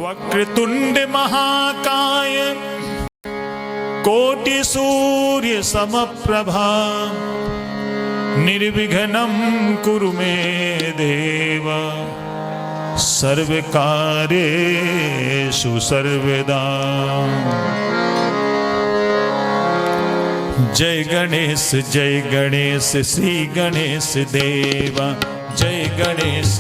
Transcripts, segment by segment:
वक्रतुंड महाकाय कोटि सूर्य समप्रभा निर्विघ्नं कुरु मे देव सर्वकार्येषु सर्वदा। जय गणेश श्री गणेश देवा। जय गणेश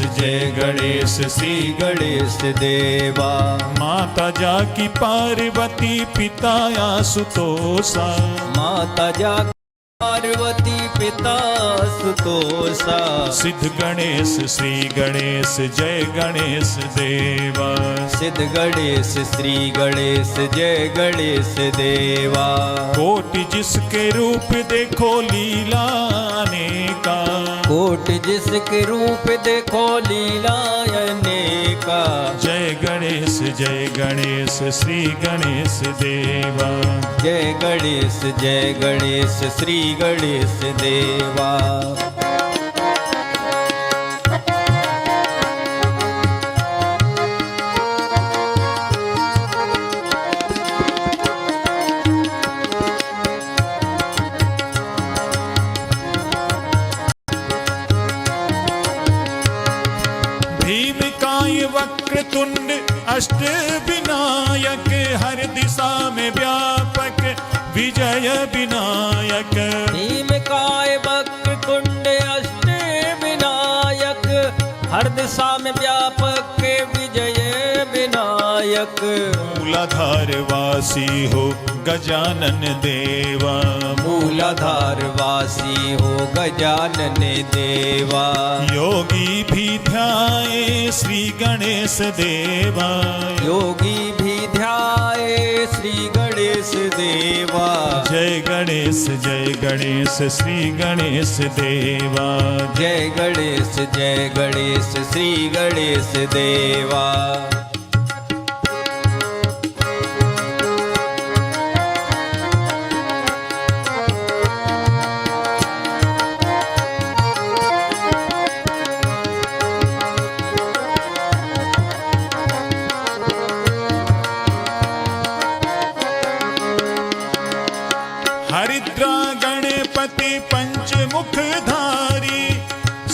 श्री गणेश देवा। माता जाकी पार्वती पिता आशुतोषा। माता जाकी पार्वती पिता आशुतोषा। सिद्ध गणेश श्री गणेश जय गणेश देवा। सिद्ध गणेश श्री गणेश जय गणेश देवा। कोटि जिसके रूप देखो लीला अनेका। कोटि जिसके रूप देखो लीला अनेका। जय गणेश श्री गणेश देवा। जय गणेश श्री गणेश देवा। भीमकाय वक्रतुंड अष्ट विनायक हर दिशा में व्यापक विजय विनायक। भीमकाय वक्रतुंड अष्ट विनायक हर दिशा में व्यापक विजय विनायक। मूलाधार वासी हो गजानन देवा। मूलाधार वासी हो गजानन देवा। योगी भी ध्याए श्री गणेश देवा। योगी भी ध्याए श्री गणेश देवा। जय गणेश श्री गणेश देवा। जय गणेश श्री गणेश देवा। हरिद्रा गणपति पंचमुखधारी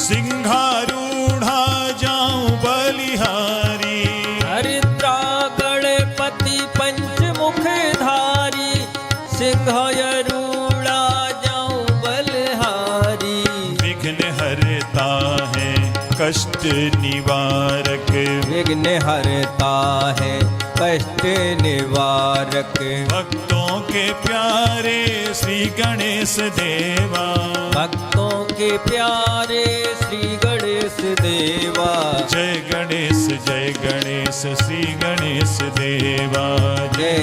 सिंहारूढ़ा जाऊं बलिहारी। हरिद्रा गणपति पंचमुखधारी सिंहारूढ़ा जाऊं बलिहारी। विघ्न हरता है कष्ट निवारक। विघ्न हरता है कष्ट निवारक। भक्तों के प्यारे श्री गणेश देवा। भक्तों के प्यारे श्री गणेश देवा। जय गणेश श्री गणेश देवा। जय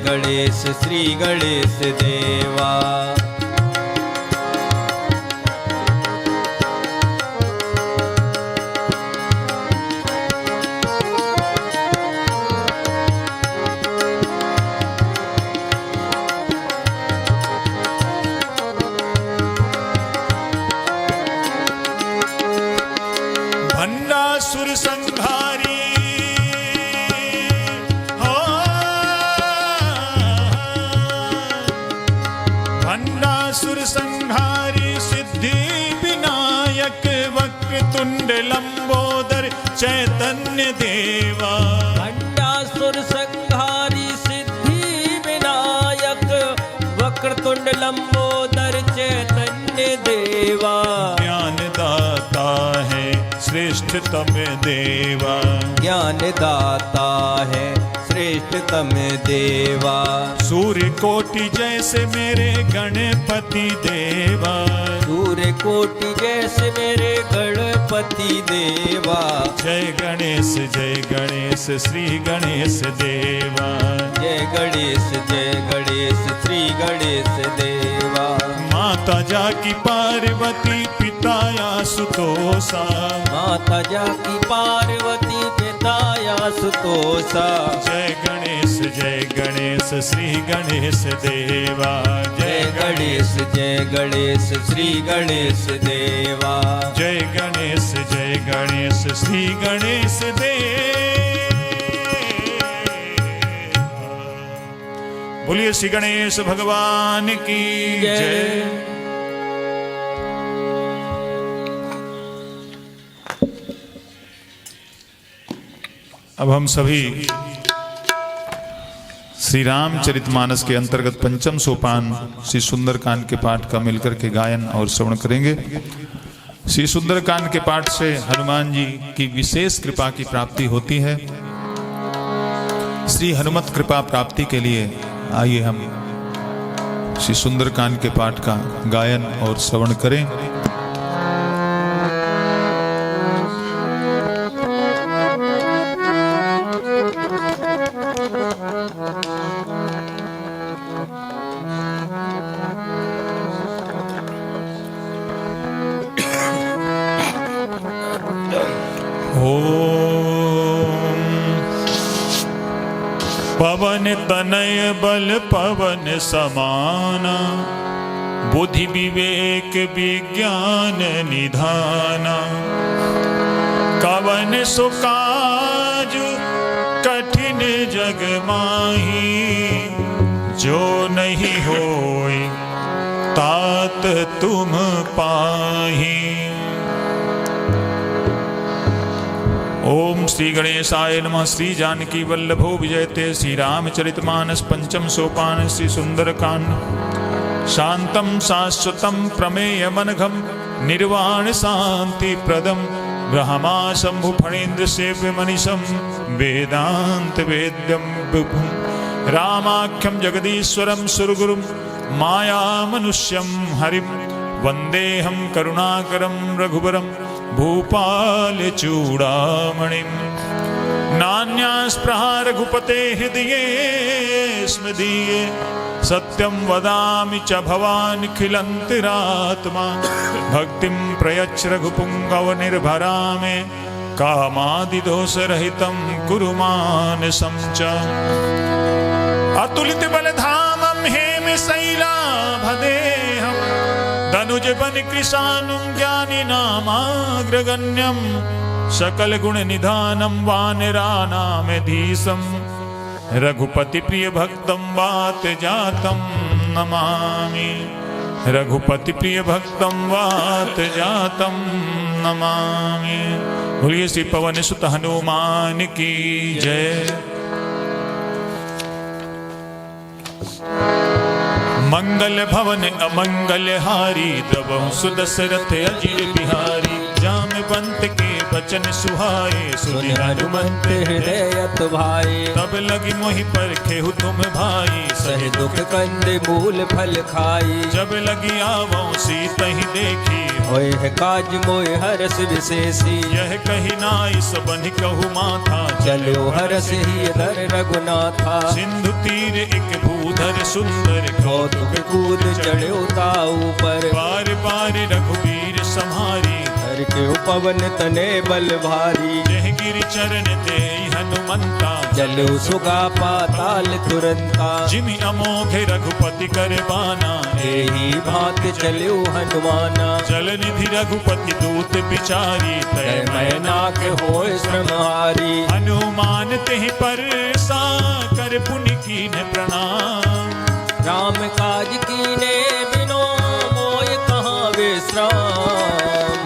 गणेश श्री गणेश देवा। भंडासुर संहारी हो। भंडासुर संहारी सिद्धि विनायक वक्रतुंड लंबोदर चैतन्य देवा। भंडासुर संहारी सिद्धि विनायक वक्रतुंड लंबोदर चैतन्य देवा। ज्ञान दाता है श्रेष्ठतम देवा। ज्ञान दाता है श्रेष्ठतम देवा। सूर्य कोटि जैसे मेरे गणपति देवा। सूर्य कोटि जैसे मेरे गणपति देवा। जय गणेश श्री गणेश देवा। जय गणेश श्री गणेश देवा। माता जाकी पार्वती पिता आशुतोषा। माता जाकी पार्वती पिता आशुतोषा। जय गणेश श्री गणेश देवा। जय गणेश श्री गणेश देवा। जय गणेश श्री गणेश देवा। बोलिए श्री गणेश भगवान की जय। अब हम सभी श्री रामचरितमानस के अंतर्गत पंचम सोपान श्री सुंदरकांड के पाठ का मिलकर के गायन और श्रवण करेंगे। श्री सुंदरकांड के पाठ से हनुमान जी की विशेष कृपा की प्राप्ति होती है। श्री हनुमत कृपा प्राप्ति के लिए आइए हम श्री सुंदरकांड के पाठ का गायन और श्रवण करें। पवन तनय बल पवन समाना, बुद्धि विवेक विज्ञान निधाना। कवन सुकाज कठिन जग माही, जो नहीं होय तात तुम पाही। ओम श्री गणेशाय नमः। श्री जानकी वल्लभो विजयते। श्री रामचरितमानस पंचम सोपान श्री सुंदरकांड। शांतम शाश्वतम प्रमेयमनघम, निर्वाण शांति प्रदम, ब्रह्मा शंभु फणीन्द्र सेव्य मनीषम, वेदांत वेद्यम विभुम। रामाख्यम जगदीश्वरम सुरगुरुम, माया मनुष्यम हरिम, वंदेहम करुणाकरम रघुबरम, भूपाल चूड़ामणिम। नान्यास्पृहा रघुपते हृदये स्मदीये, सत्यं वदामि च भवान् खिलन्तिरात्मा। भक्तिं प्रयच्छ रघुपुङ्गव निर्भरा मे, कामादिदोषरहितं कुरु मानसं च। अतुलित बलधामं हेमशैलाभदेहं, धनुज बन कृशानुं ज्ञानी नामाग्रगण्यं। सकल गुण निधानं वानराणामेधीशं, रघुपति प्रिय भक्तं वात जातं नमामि। रघुपति प्रिय भक्तं वात जातं नमामि। बोलिए श्री पवन सुत हनुमान की जय। मंगल भवन अमंगल हारी, द्रवहु सुदशरथ अजिर बिहारी। जामवंत के बचन सुहाए, सुनि हनुमंत हृदय भाई। तब लगी मोहि परखेहु तुम भाई, सहि दुख कंद मूल फल खाई। जब लगी आवो सीतहि देखी, होय है काज मोय हरस विशेषी। यह कही नाई सबनि कहु माथा, चलो हरस ही धर रघुनाथा। सिंधु तीर एक भूधर सुंदर, कौतुक कूद चढ़ो ताऊ पर। बार बार रघुवीर सम्हारी, हर के पवन तने बल भारी। जह गिरि चरण दे हनुमंता, चलो सुगा पाताल तुरंता। जिमि अमोघ रघुपति कर बाना, एही भांत चलो हनुमाना। जल निधि रघुपति दूत बिचारी, तय मैनाक होय श्रमहारी। हनुमान तेहि पर सा कर पुनि कीन्ह प्रणाम। राम काज कीने बिनो मोय कहाँ विश्राम।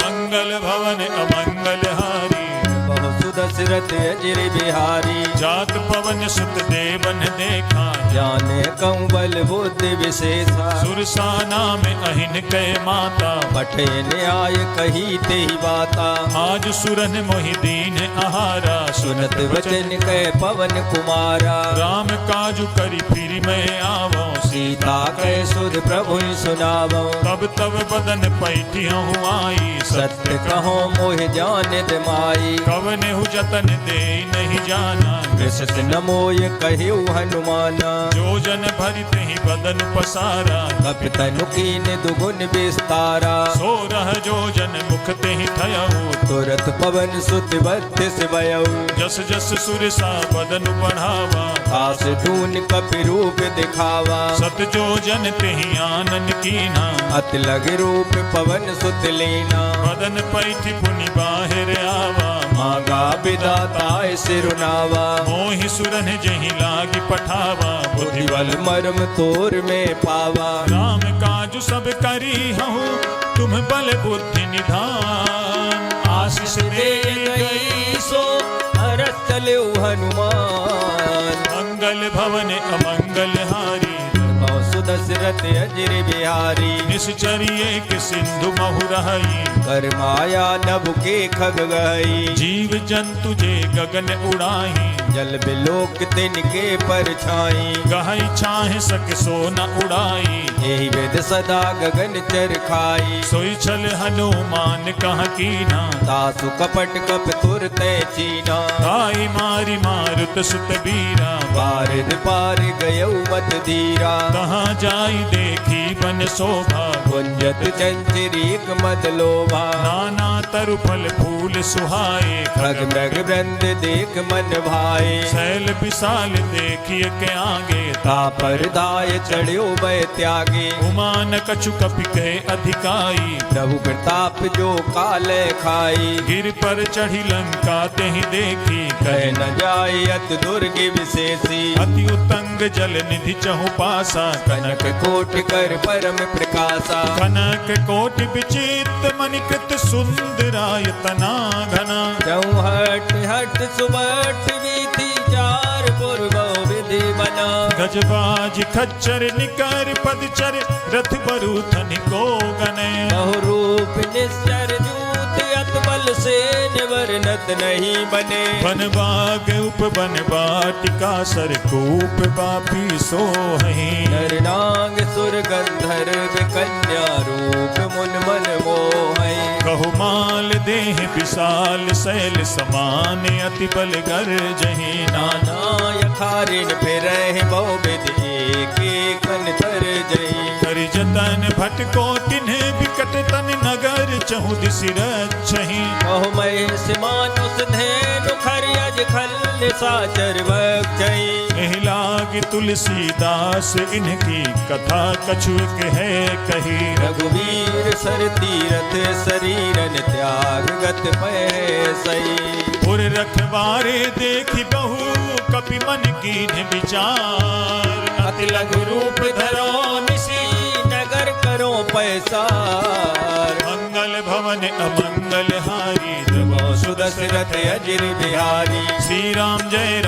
मंगल भवन अमंगल हारी, बहु सुदशरथ अजिर बिहारी। जात पवन सुत देवन देखा, जाने कहूँ बल बुद्धि विशेषा। सुरसाना में अहिन कै माता, पठे न्याय कही तेहि बाता। आज सुरन मोहि दीन आहारा, सुनत वचन कै पवन कुमारा। राम काजु करि फिर मैं आवो, सीता कै सुध प्रभु सुनावो। तब तब बदन पैठियहु आई, सत्य कहो मोह जान माई। कवनेहु जतन दे नहीं जाना, कृष्ण न मोय कहिउ हनुमाना। जो जन भरित ही बदन पसारा, कपितनु कीन दुगुन विस्तारा। सो रह जो जन मुख ते ही थयऊ, तुरत पवन सुत बत्तीस भयउ। जस जस सुरसा बदन बढ़ावा, आस धून कपि रूप दिखावा। सत जो जन ते ही आनन कीना, अत लग रूप पवन सुत लीना। बदन पैठी पुनि बाहिर आवा मांगा विदाताय सिरुनावा मोहि सुरन जहि लागी पठावा बुद्धि बुद्धिबल मर्म तोर में पावा राम काजु सब करी हूँ तुम बल बुद्धि निधान आशीष दे गई सो हरत चलो हनुमान मंगल भवन अमंगल हारी दशरथ अजर बिहारी निश्चर्य के सिंधु महु रही कर माया नभ के खग गई जीव जंतु जे गगन उड़ाही जल बिलोक तिनके परछाई गहई छाहे सक सो न उड़ाई यही वेद सदा गगन चर खाई सोई छल हनुमान कह कीना तासु कपट कप तुरते चीना आई मारी मारुत सुत बीरा पारिद पार गयौ मत धीरा कहाँ जाई देखी बन शोभा कुंजत चंचरीक मत लोभा नाना तरु फल फूल सुहाए खग मृग वृंद देख मन भाए शैल विशाल देखिए के आगे तापर दाय चढ़्यो बै त्यागे उमान कछु कपि के अधिकाई प्रभु प्रताप जो काल खाई गिर पर चढ़ी लंका तेहि देखी कह न जाय अत दुर्ग विशेषी अति उतंग जल निधि चहु पासा कनक कोट कर परम प्रकाशा कनक कोट विचित मणिकृत सुंदरायतना घना चौहट हट सुबट विधि चार पूर्व विधि बना गजबाज खच्चर निकर पदचर रथ बरूथन को गने बहुरूप निश्चर जूत अत बल से निवर्णत नहीं बने वन बाग उप वन बाटिका सरकूप बापी सोहि नरनांग सुर गंधर्व कन्या रूप मुन मन मोहै कहु माल देह विशाल शैल समान अति बल गर जहि नाना नाना यखारिन फिर बहु विधि एक तर जई करि जतन भटको तिन्ह विकट तन नगर चहु दिसि रक्षहि बहु महेश मानुष धेनु खरियज खल साचर बक्षई एहि लाग तुलसीदास इनकी कथा कछुक है कही रघुवीर सर तीरथ शरीरन त्याग गत पैसई पुर रखवारे देखि बहु कपि मन कीन्ह विचार अति लघु रूप धरो निशी नगर करो पैसार मंगल भवन अमंगल हारी सुदशरथ अजिर बिहारी श्री राम जय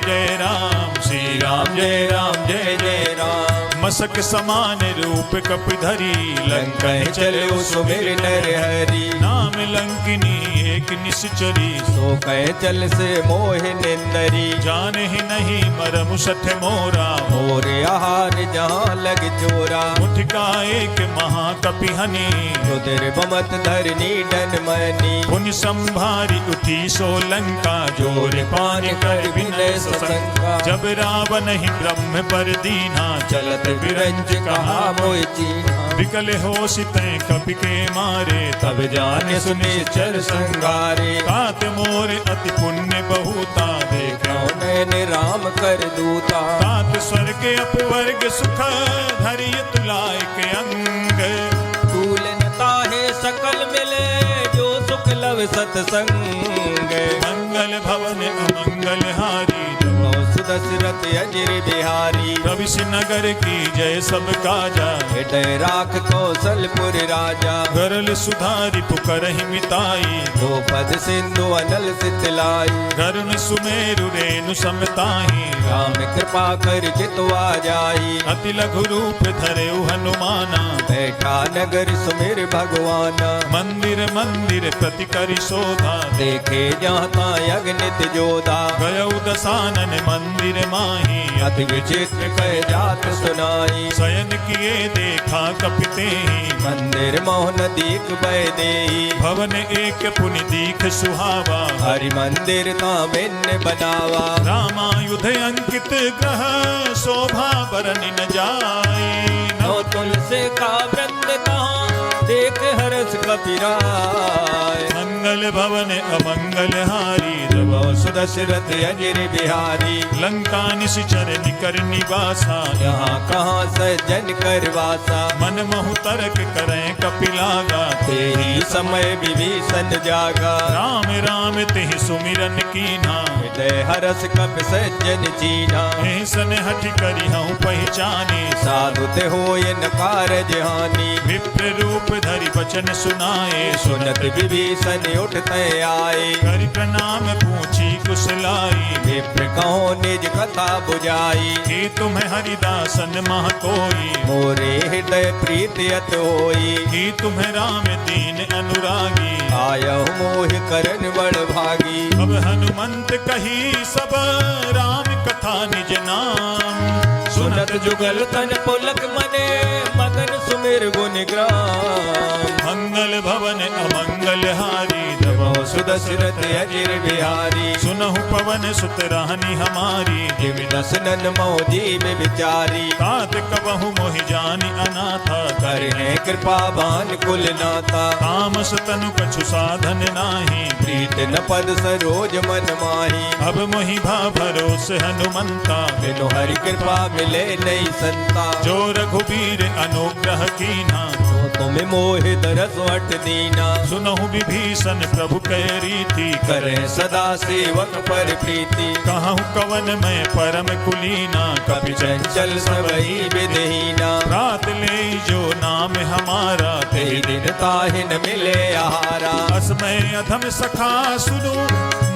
जय राम श्री राम जय जय राम मसक समान रूप कप धरी लंका चलो सुमिर नर हरि नाम लंकिनी एक निश्चरी सो कह चल से मोह निंदरी जान ही नहीं मरमु सठ मोरा मोर आहार जहाँ लग चोरा मुठका एक महाकपि हनी रुद्र बमत धरनी डन मनी पुनि संभारी उठी सो लंका जोर पान कर विनय सशंका जब रावण ही ब्रह्म पर दीना चलत बिरंज कहा मोह चीना विकल हो सिते कपि के मारे तब जाने सुने चर संगारे तात मोर अति पुण्य बहुता देखो नैन राम कर दूता तात स्वर्ग अपवर्ग सुख धरिय तुलाय के अंग तूलनता है सकल मिले जो सुख लव सतसंग मंगल भवन अमंगल हारी सुदशरथ अजिर बिहारी रवि नगर की जय सब काजा हृदय राख कौशलपुर राजा गरल सुधारी पुकरहि मिताई द्रौपद सिंधु अनल सितलाई गरुण सुमेरु रेणु समताही राम कृपा कर जितवा जाई अति लघु रूप धरे हनुमाना बैठा नगर सुमिर भगवाना मंदिर मंदिर प्रति करि शोधा देखे जाता अग्नित जोधा गयौ दसानन मंदिर माही अति विचित्र कह जात सुनाई शयन किए देखा कपिते मंदिर मोहन दीक बैदेही भवन एक पुनि दीख सुहावा हरि मंदिर ता भिन्न बनावा रामायुध अंकित ग्रह शोभा बरन न जाए नौ तुलसी का आनंद कहाँ देख हरस कपिराय। मंगल भवन अमंगल हारी प्रभो सुदशरथ अजिर बिहारी। लंका निश्चर निकर निवासा यहाँ कहाँ सज्जन कर वासा। मन महु तर्क करें कपिलागा ते ही समय विभीषण जागा। राम राम तिहि सुमिरन कीना हृदय हरस कपि सज्जन चीना। ऐसन हठ करी हूँ पहचाने साधु ते होय न कारज हानि। विप्र रूप धरि वचन सुनाए सुनत विभीषण उठते आए। करि प्रणाम पूछी कुशलाई विप्र कहो निज कथा बुझाई। हे तुम्हें हरिदासन मह कोई मोरे हृदय प्रीति अत होई। हे तुम्हें राम दीन अनुरागी आयहु मोहि करन बड़ भागी। अब हनुमंत कही सब राम कथा निज नाम सुनत जुगल तन पुलक मने मगन सुमिर गुण ग्राम। मंगल भवन अमंगल हारी प्रभो सुदशरथ अजिर बिहारी। सुनहु पवन सुत रानी हमारी जिम दसनन मोह जीव विचारी। तात कबहु मोहि जानी अनाथा करने कृपा बान कुल नाता। तामस तनु कछु साधन नाही प्रीत न पद सरोज मन माही। अब मोहि भा भरोस हनुमंता बिनु हरि कृपा मिले नहीं संता। जो रघुबीर अनुग्रह कीना तो तुम्हें मोहि दरस वट दीना। सुनहु विभीषण प्रभु कै रीति करे सदा सेवक पर प्रीति। कहूँ कवन में परम कुलीना कपि चंचल सबई विधहीना। रात ले जो नाम हमारा ते दिन ताहि न मिले आहारा। असमय अधम सखा सुनो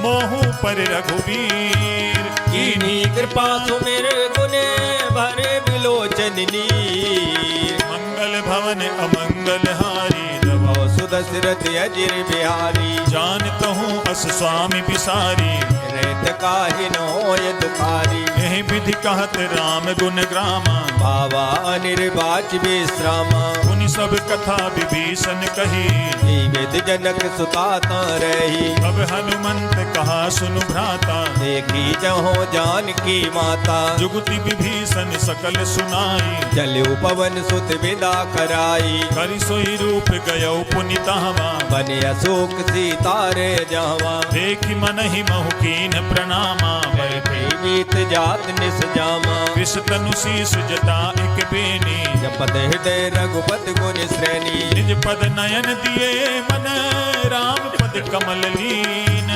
मोहु पर रघुवीर कीनी कृपा सुमिर गुने भरे बिलोचन नीर। मंगल भवन अमंगल हारी प्रभो सुदशरथ अजिर बिहारी। जानत हूँ अस स्वामी बिसारी रेत काहि न होय दुखारी। यही विधि कहत राम गुण ग्रामा भावा अनिर्वाच विश्रामा। उन सब कथा विभीषण कही जीवित जनक सुताता रही। अब हनुमंत कहा सुनु भ्राता देखी जहो जानकी माता। जुगति विभीषण सकल सुनाई चलु पवन सुत विदा कराई। करि सोई रूप गयो पुनितावा बने अशोक सीतारे जावा। देखि मन ही महु कीन प्रणामा बीत जात निस जामा। विष तनु शीस जटा एक बेनी जपत हृदय रघुपति गुण श्रेणी। निज पद नयन दिए मन राम पद कमल लीन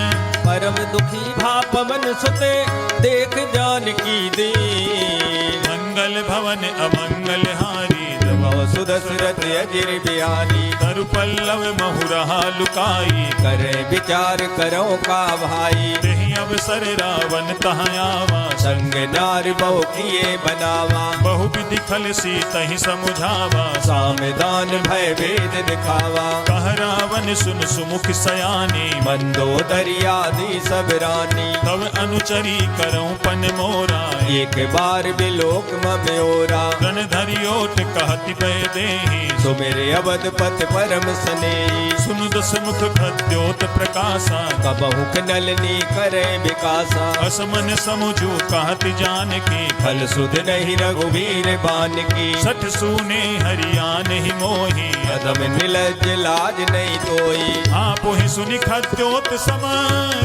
परम दुखी भा पवन सुते देख जानकी दीन। मंगल भवन अमंगल हारी प्रभो सुदशरथ अजिर बिहारी। तरु पल्लव महु रहा लुकाई करे विचार करो का भाई। तेहि अवसर रावण तहाँ आवा संग नार बहु किए बनावा। बहु विधि खल सी तहि समुझावा सामदान भय भेद दिखावा। कह रावण सुन सुमुख सयानी मंदोदरी आदि सब रानी। तब अनुचरी करऊं पन मोरा एक बार बिलोक मम्योरा। गण धरियोट कहति पै देहि सुमेरे अवध पथ परम स्नेही। सुनु दस मुख खद्योत प्रकाशा कबहु नलनी करे विकासा। असमन समुझू कहति जानकी फल सुध नहीं रघुवीर बान की। सठ सूने हरियान ही मोही कदम निलज लाज नहीं तोई। आप ही सुनि खद्योत सम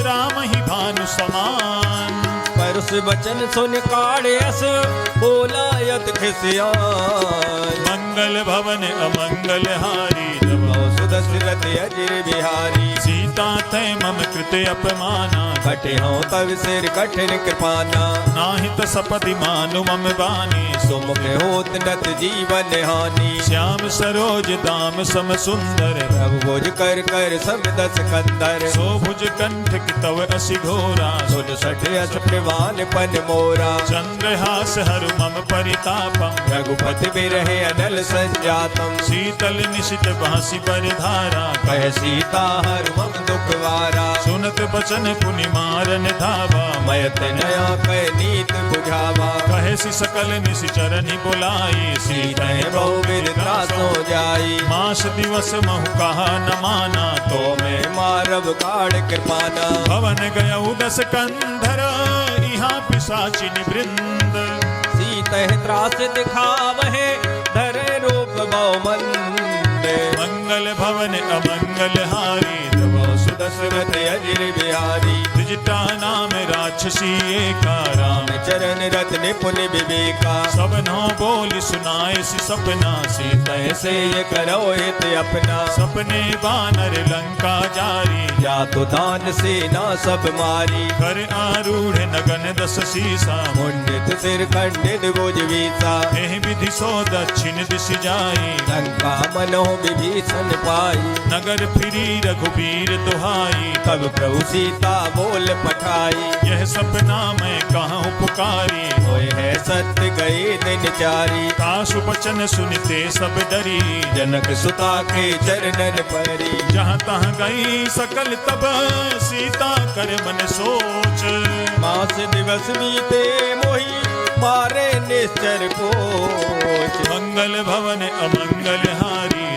राम ही भानु समान परुष वचन सुन काढ़े अस बोला यत खिसियान। मंगल भवन अमंगल हारी प्रभो सुदशरथ अजिर बिहारी। सीता तय मम कृते अपमाना कटे हो तव सिर कठिन कृपाना। नाहित सपदि मानु मम बानी सुमुख होत नत जीवन हानि। श्याम सरोज दाम सम सुंदर प्रभु भुज कर कर सब दस कंदर। शोभुज कंठ की तव असि घोरा सुन सठ अस प्रवान पन मोरा। चंद्रहास हरु मम परितापम रघुपति बिरहे अनल संजातम। शीतल निशित बांसी परिधारा कह सीता हर मम दुखवारा। सुनत बचन पुनि मारन धावा मयत नया कह नीत बुझावा। कहे सि सकल निशिचरनि बुलाई सीते बहु विरता सो जाई। मास दिवस महु कहा न माना तो मैं मारब काढ़ कृपाना। भवन गयउ दस कंधर यहाँ पिशाचिन वृंद सीते त्रास दिखावहे धरे रूप राग भाव मन में मंगल भवन अमंगल हारी सुदशरथ अजिर बिहारी त्रिजटा नाम राक्षसी एका राम चरण रत निपुण विवेका सब नौ बोल सुनाए सी सपना सीता ऐसे ये करो हित अपना सपने बानर लंका जारी या तो दान सेना सब मारी कर आरूढ़ नगन दस सीसा मुंडित सिर खंडित भुज वीसा एह विधि सो दक्षिण दिश जाई लंका मनो विभीषण पाई नगर फिरी रघुबीर दुहाई तब प्रभु सीता बोल पठाई यह सपना मैं कहाँ पुकारी होए है सत्य गए दिन चारी काशु बचन सुनते सब डरी जनक सुता के चरणन परी जहाँ तहाँ गई सकल तब सीता कर मन सोच मास दिवस बीते मोही मारे निश्चर कोच मंगल भवन अमंगल हारी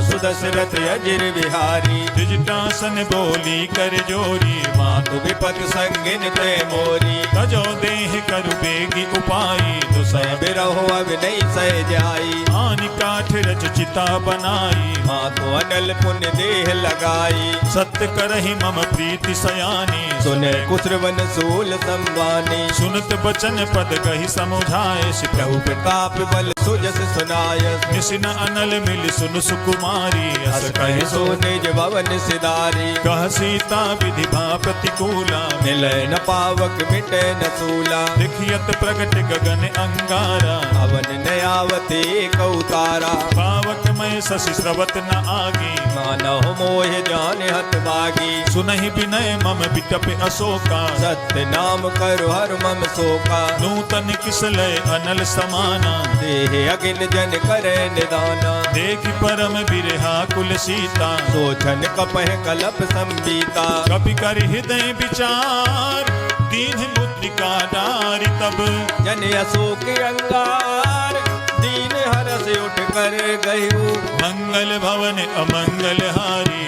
सुदशरथ अजिर बिहारी द्विजटासन बोली कर जोरी मातु विपत संगिन ते मोरी तजो देह करु बेगी उपाई सह बिरहो अब नहीं सह जाई आनि काठ रच चिता बनाई मातु अनल पुण्य देह लगाई सत्य करहि मम प्रीति सयानी सुने कुसुरवन सूल संवानी सुनत बचन पद कहि समुझाए प्रभु प्रताप बल सुजस सुनाय निसिन अनल मिल सुन सुकुमारी हस कहे सो निज भवन सिधारी कह सीता विधि भा प्रतिकूला मिले न पावक मिटे न सूला लिखियत प्रगट गगन अंगारा अवन नयावते कौतारा पावक मैं शशि स्रवत न आगी मानव मोह जान हत बागी सुनहि विनय मम बिटप अशोका सत्य नाम करो हर मम शोका नूतन किसलय अनल समाना देह अगिन जन करे निदाना देख परम बिरहा कुल सीता सोचन कपह कलप संबीता कपि कर हृदय विचार दीन मुद्रिका डारी तब जन अशोक अंगार दीन हरस उठ कर गयु मंगल भवन अमंगल हारी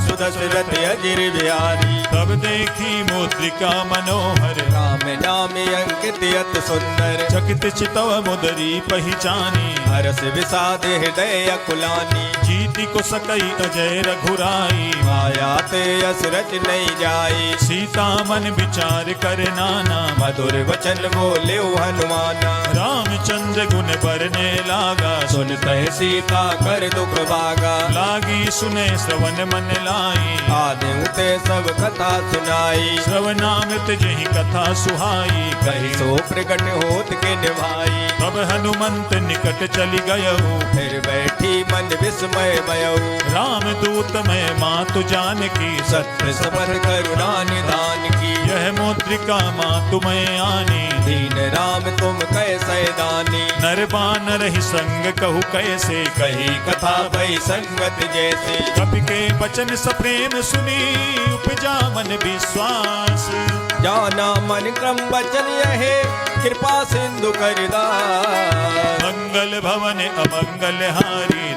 सुदशरथ अजिर बिहारी तब देखी मुद्रिका मनोहर राम नाम अंकित अत सुंदर चकित चितव मुदरी पहचानी हरस विषाद हृदय अकुलानी जीति को सकई अजय रघुराई माया ते असरज नहीं जाई सीता मन विचार कर नाना मधुर वचन बोले हनुमाना रामचंद्र गुण बरने लागा सुन तह सीता कर दुख भागा लागी सुने श्रवण मन लाई आदि उते सब कथा सुनाई श्रवणामृत जही कथा सुहाई कही सो प्रकट होत के निभाई तब हनुमंत निकट चली गयऊ फिर बैठी मन विस्मय भयऊ राम दूत में मातु जान की सत्य सबर करुणा निदान की यह मुद्रिका मातु में आनी दीन राम तुम कैसे दानी नर बानर ही संग कहू कैसे कही कथा भई संगत जैसे कपि के वचन सप्रेम सुनी उपजा मन विश्वास जाना मन क्रम वचन यहे कृपा सिंधु करदास मंगल भवन अमंगल हारी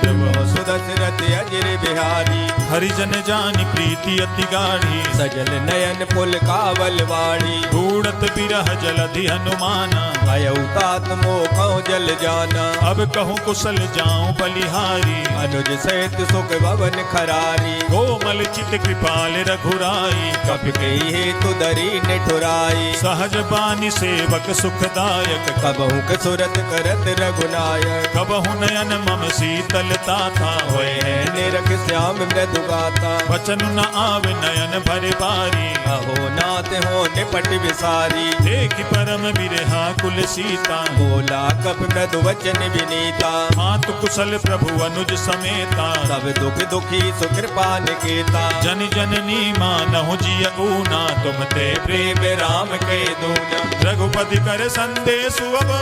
सुदशरथ अजिर बिहारी हरिजन जानी प्रीति अति गाढ़ी सजल नयन पुल कावल वाणी ढूढ़त बिरह जलधि हनुमाना भयउतात मोखौ जल जाना अब कहूँ कुशल जाऊं बलिहारी अनुज सहित सुख भवन खरारी कोमल चित कृपाल रघुराई कपि कही हेतु दरी निठुराई सहज बानी सेवक सुखदायक कबहु कसुरत करत रघुनायक कबहु नयन मम शीतलता था होए है निरख श्याम मृदु गाता वचन न आवे नयन भरे बारी अहो नाथ हो निपट विसारी देख परम बिरहा कुल सीता बोला कप मृदु वचन विनीता मातु कुशल प्रभु अनुज समेता सब दुख दुखी सुकृपा निकेता जन जननी मानहु जिय ऊना तुम ते प्रेम राम के दूना रघुपति कर संदेश अब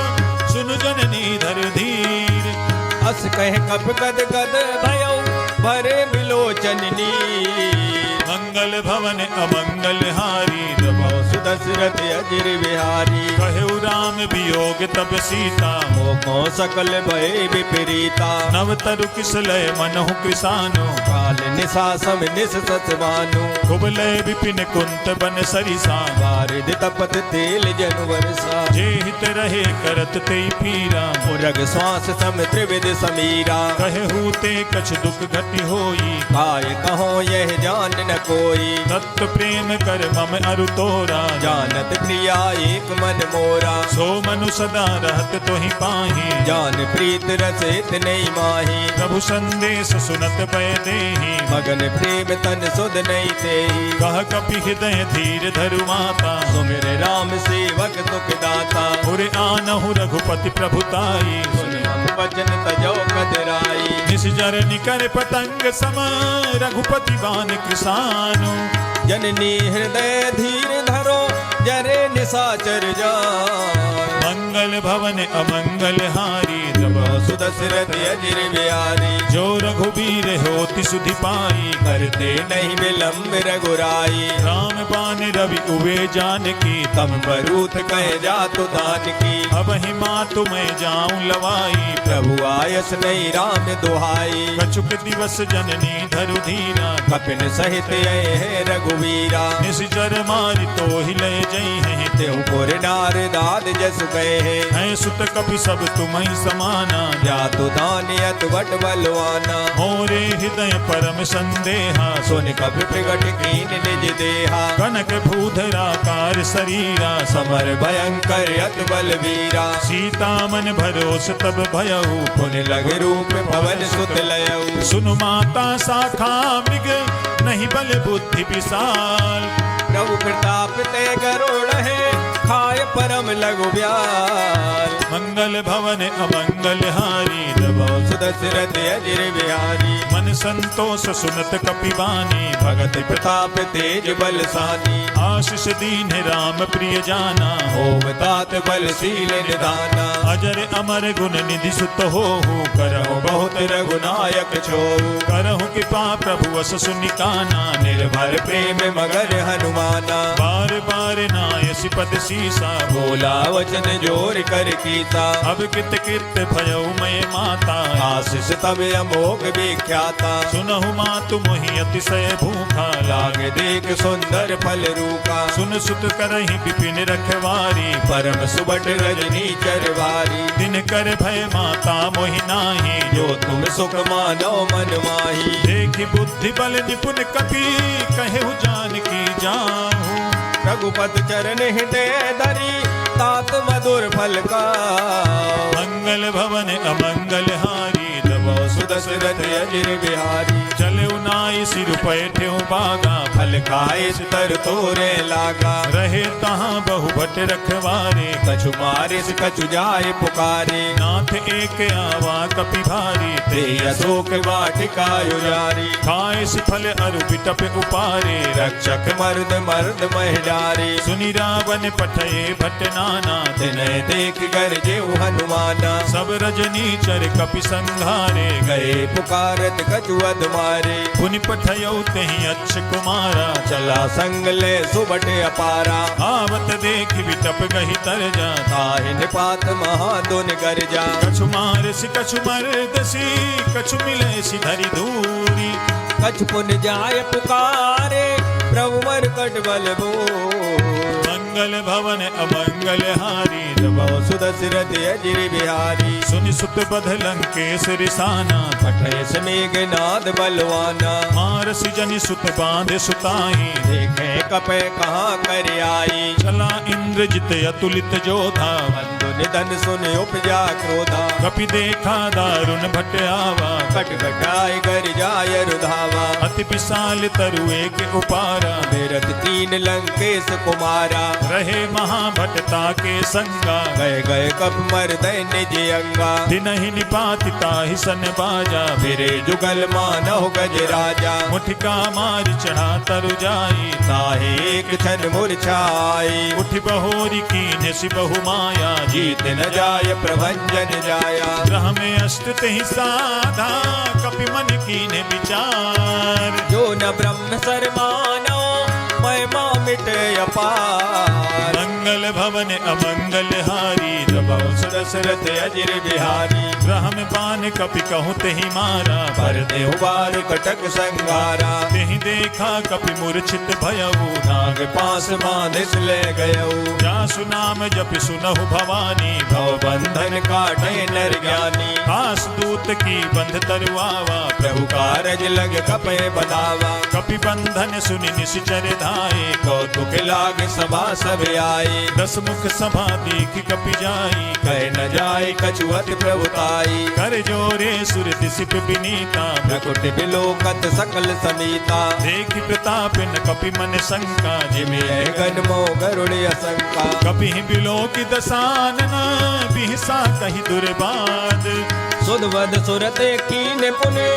सुन जननी धर धीर अस कह कप गद गद भयउ भरे बिलोचन नीर मंगल भवन अमंगल हारी दबाओ सुदशरथ अजिर बिहारी कहु राम वियोग तब सीता मोको सकल भय विपरीता नव तरु किसलय मनहु कृसानु काल निशा सम निस सतवानु कुबलय विपिन कुंत बन सरिसा वारिद तपत तेल जन वर्षा जे हित रहे करत ते पीरा उरग श्वास सम त्रिविध समीरा कहु ते कछ दुख घटि होई काय कहो यह जान न कोई तत्व प्रेम कर मम अरु तोरा जानत प्रिया एक मन मोरा सो मनु सदा रहत तोहि पाही जान प्रीत रसित नहीं माही प्रभु संदेश सुनत पै देहि मगन प्रेम तन सुध नहीं तेहि कह कपि हृदय धीर धरु माता सुमिर राम सेवक तुक दाता उरे आनहु रघुपति प्रभुताई सुन हम वचन तजो कदराई निस जर निकर पतंग सम रघुपति बान कृसानु जननी हृदय धीर धरो जरे निशाचर जान मंगल भवन अमंगल हारी दबाओ सुदशरथ अजिर बिहारी जो रघुबीर होति सुधि पाई करते नहीं विलम्ब रघुराई राम बान रवि उवे जानकी तम बरूथ कह जा तो दान की अब ही मातु मैं जाऊं लवाई प्रभु आयस नहीं राम दुहाई कछुक दिवस जननी धरु धीरा कपिन सहित ये है रघुवीरा निश्चर मारि तो ही ले जई हैं तेहु पुर नार दाद जस गए है सुत कपि सब तुम्हि समाना जा तो दानियत बट बलवाना मोरे हृदय परम संदेहा सुन कपि प्रगट कीन निज देहा कनक भूधराकार शरीरा समर भयंकर अत बलवीरा सीता मन भरोस तब भयऊ पुन लग रूप पवन सुत लयऊ सुनु माता शाखा मृग नहीं बल बुद्धि विशाल प्रभु प्रताप ते गरुड़ है खाय परम लघु ब्याल मंगल भवन अमंगल हारी दबाओ सुदशरथ अजिर बिहारी मन संतोष सुनत कपिवानी भगत प्रताप तेज बलसानी आशीष दीन राम प्रिय जाना ओम तात बलशील निदाना अजर अमर गुण निधि सुत हो करहु बहुत रघुनायक छो करहु कृपा प्रभु अस सुनिकाना निर्भर प्रेम मगर हनुमाना बार बार नायसि पद सीसा बोला वचन जोर कर कीता अब कित कित भयउ मैं माता आशीष तब अमोघ विख्याता सुनहु मातु मोहि अतिशय भूखा लाग देख सुंदर फल रूपा सुन सुत करहि विपिन रखवारी परम सुबट रजनी चरवारी दिन कर भय माता मोहि नाही जो तुम सुख मानो मन माही देखि बुद्धि बल निपुण कपि कहु जान की जाहू रघुपत चरण हृदय धरी तात मधुर फल का मंगल भवन अमंगल हारी दबाओ सुदशरथ अजिर बिहारी चले नाई सिर पैठे बागा फल खाए तर तोरे लागा रहे तहाँ बहु भट रखवारे कछु मारे से कछु जाए पुकारे नाथ एक आवा कपि भारी ते अशोक वाटिका युजारी खाए सि फल अरु बिटप उपारे रक्षक मर्द मर्द महिडारी सुनि रावण पठये भट नाना तिनय देख गरजे हनुमाना सब रजनी चर कपि संघारे गए पुकारत कछु अध मारे पुनि पठयौ तेहि अच्छ कुमारा चला संग ले सुबट अपारा आवत देख बिटप गहि तर जा ताहि निपात महादुन गर्जा कछु मार सि कछु मर्द सी कछु मिले सि धरि दूरी कछु पुन जाय पुकारे प्रभु मरकट बल बोल मंगल भवन अमंगल हारी दबाओ सुदशरथ अजिर बिहारी सुनि सुत बध लंकेश रिसाना पठय समेघ नाद बलवाना मारस जनि सुत बांधे सुताई देखे कपे कहाँ कर आई चला इंद्रजित अतुलित जोधा बंधु निधन सुन उपजा क्रोधा कपि देखा दारुण भट आवा कट कटाई कर जाय रुधावा अति विशाल तरु एक उपारा मेरत तीन लंकेश कुमारा रहे महाभटता के संगा गए गए कप मर निज अंगा दिनहि निपाति ताहि सन बाजा मेरे जुगल मानव गज राजा मुठिका मारि चढ़ा तरु जाई ताहे एक क्षण मूर्छाई उठ बहोरी कीन्ह सि बहु माया जीत न जाय प्रभंजन जाया ग्रह में अष्ट तेहि साधा कपि मन कीन्ह विचार जो न ब्रह्म सरमानो महिमा मिटे अपार। मंगल भवन अमंगल हारी दबाओ दशरथ अजिर बिहारी ब्रह्म बान कपि कहूँ तेहि मारा पर देहु बार कटक संगारा। तेहि देखा कपि मूर्छित भयऊ नाग पास बांधिस ले गयऊ जासु नाम जप सुनहु भवानी भव बंधन काटे नर ज्ञानी। खास दूत की बंध तरुआवा प्रभु कारज लग कपे बनावा कपि बंधन सुनि निश्चर धाये कौतुक लाग सभा सब आई। दस मुख सभा देख कपि जाई कह न जाय कछुअत प्रभुताई कर जोरे सुर दिसिप बिनीता प्रकुट बिलोकत सकल समीता। देखि प्रताप न कपि मन शंका जिमे गण मो गरुड़ असंका कपि बिलो की दसानना बिहसा कही दुर्बाद सुधवद सुरते कीन पुने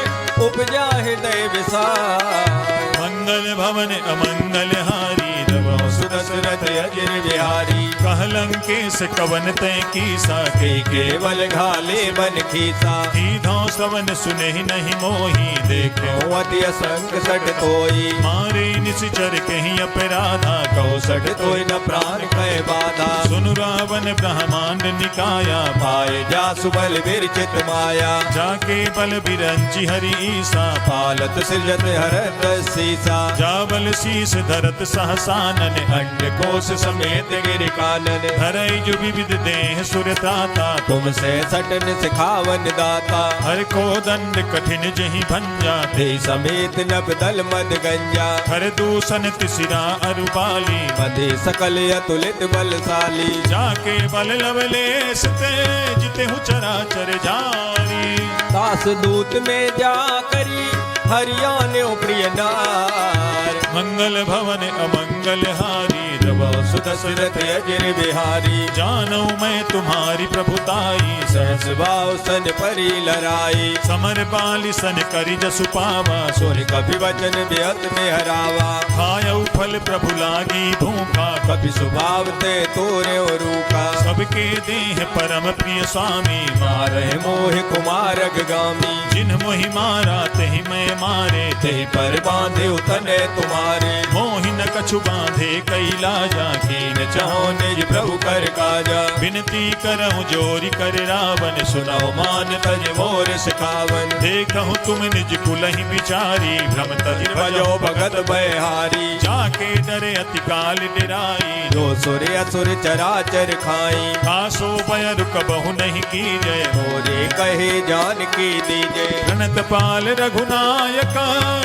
उपजा हृदय विसार। मंगल भवन अमंगल हारी दबाओ सुदशरथ अजिर बिहारी कहलंकेश कवन तय कीसा के केवल घाले बन खीसा। धौ सवन सुने नहीं मोही देखे अति असंग सट तोई मारे निश्चर कहीं अपराधा कौसठ तोय न प्राण कह बाधा। सुनु रावण ब्रह्मांड निकाया पाए जा सुबल विरचित माया जाके बल बिरंची हरि ईसा पालत सृजत हरत सीसा। जावल शीस धरत सहसानन अंड कोश समेत गिर कानन धरई जो विविध देह सुरताता तुमसे सटन सिखावन दाता। हर को दंड कठिन जही भंजा ते समेत नभ दल मद गंजा हर दूषण तिसिरा अरुपाली मधे सकल अतुलित बलशाली। जाके बल लवलेश ते जिते हूँ चराचर जारी दास दूत में जा करी हरियाणे प्रिय नार। मंगल भवन अमंगल हारी दबाओ सुदशरथ अजिर बिहारी जानू मैं तुम्हारी प्रभुताई सहस भाव सन परी लड़ाई। समर बाली सन करी जसु पावा सुन कभी वचन बेअत में हरावा खायऊ फल प्रभु लागी भूखा कभी स्वभाव ते तोरे रूखा। सबके देह परम प्रिय स्वामी मारे मोह कुमार गामी जिन मोहि मारा तेहि मैं मारे ते पर बांधे उतने तुम्हारे। मोहि न कछु बांधे कैला जाकीन चाहो निज प्रभु कर काजा विनती करहु जोरी कर रावण सुनाओ मान तज मोर सिखावन। देखहु तुम निज कुलहि बिचारी भ्रम तज भजो भगत बहारी जाके डरे अति काल डिराई जो सुर असुर चराचर खाई। खासो भय रुक बहु नहीं की जय मोरे कहे जान की दीजे प्रणत पाल रघुनायक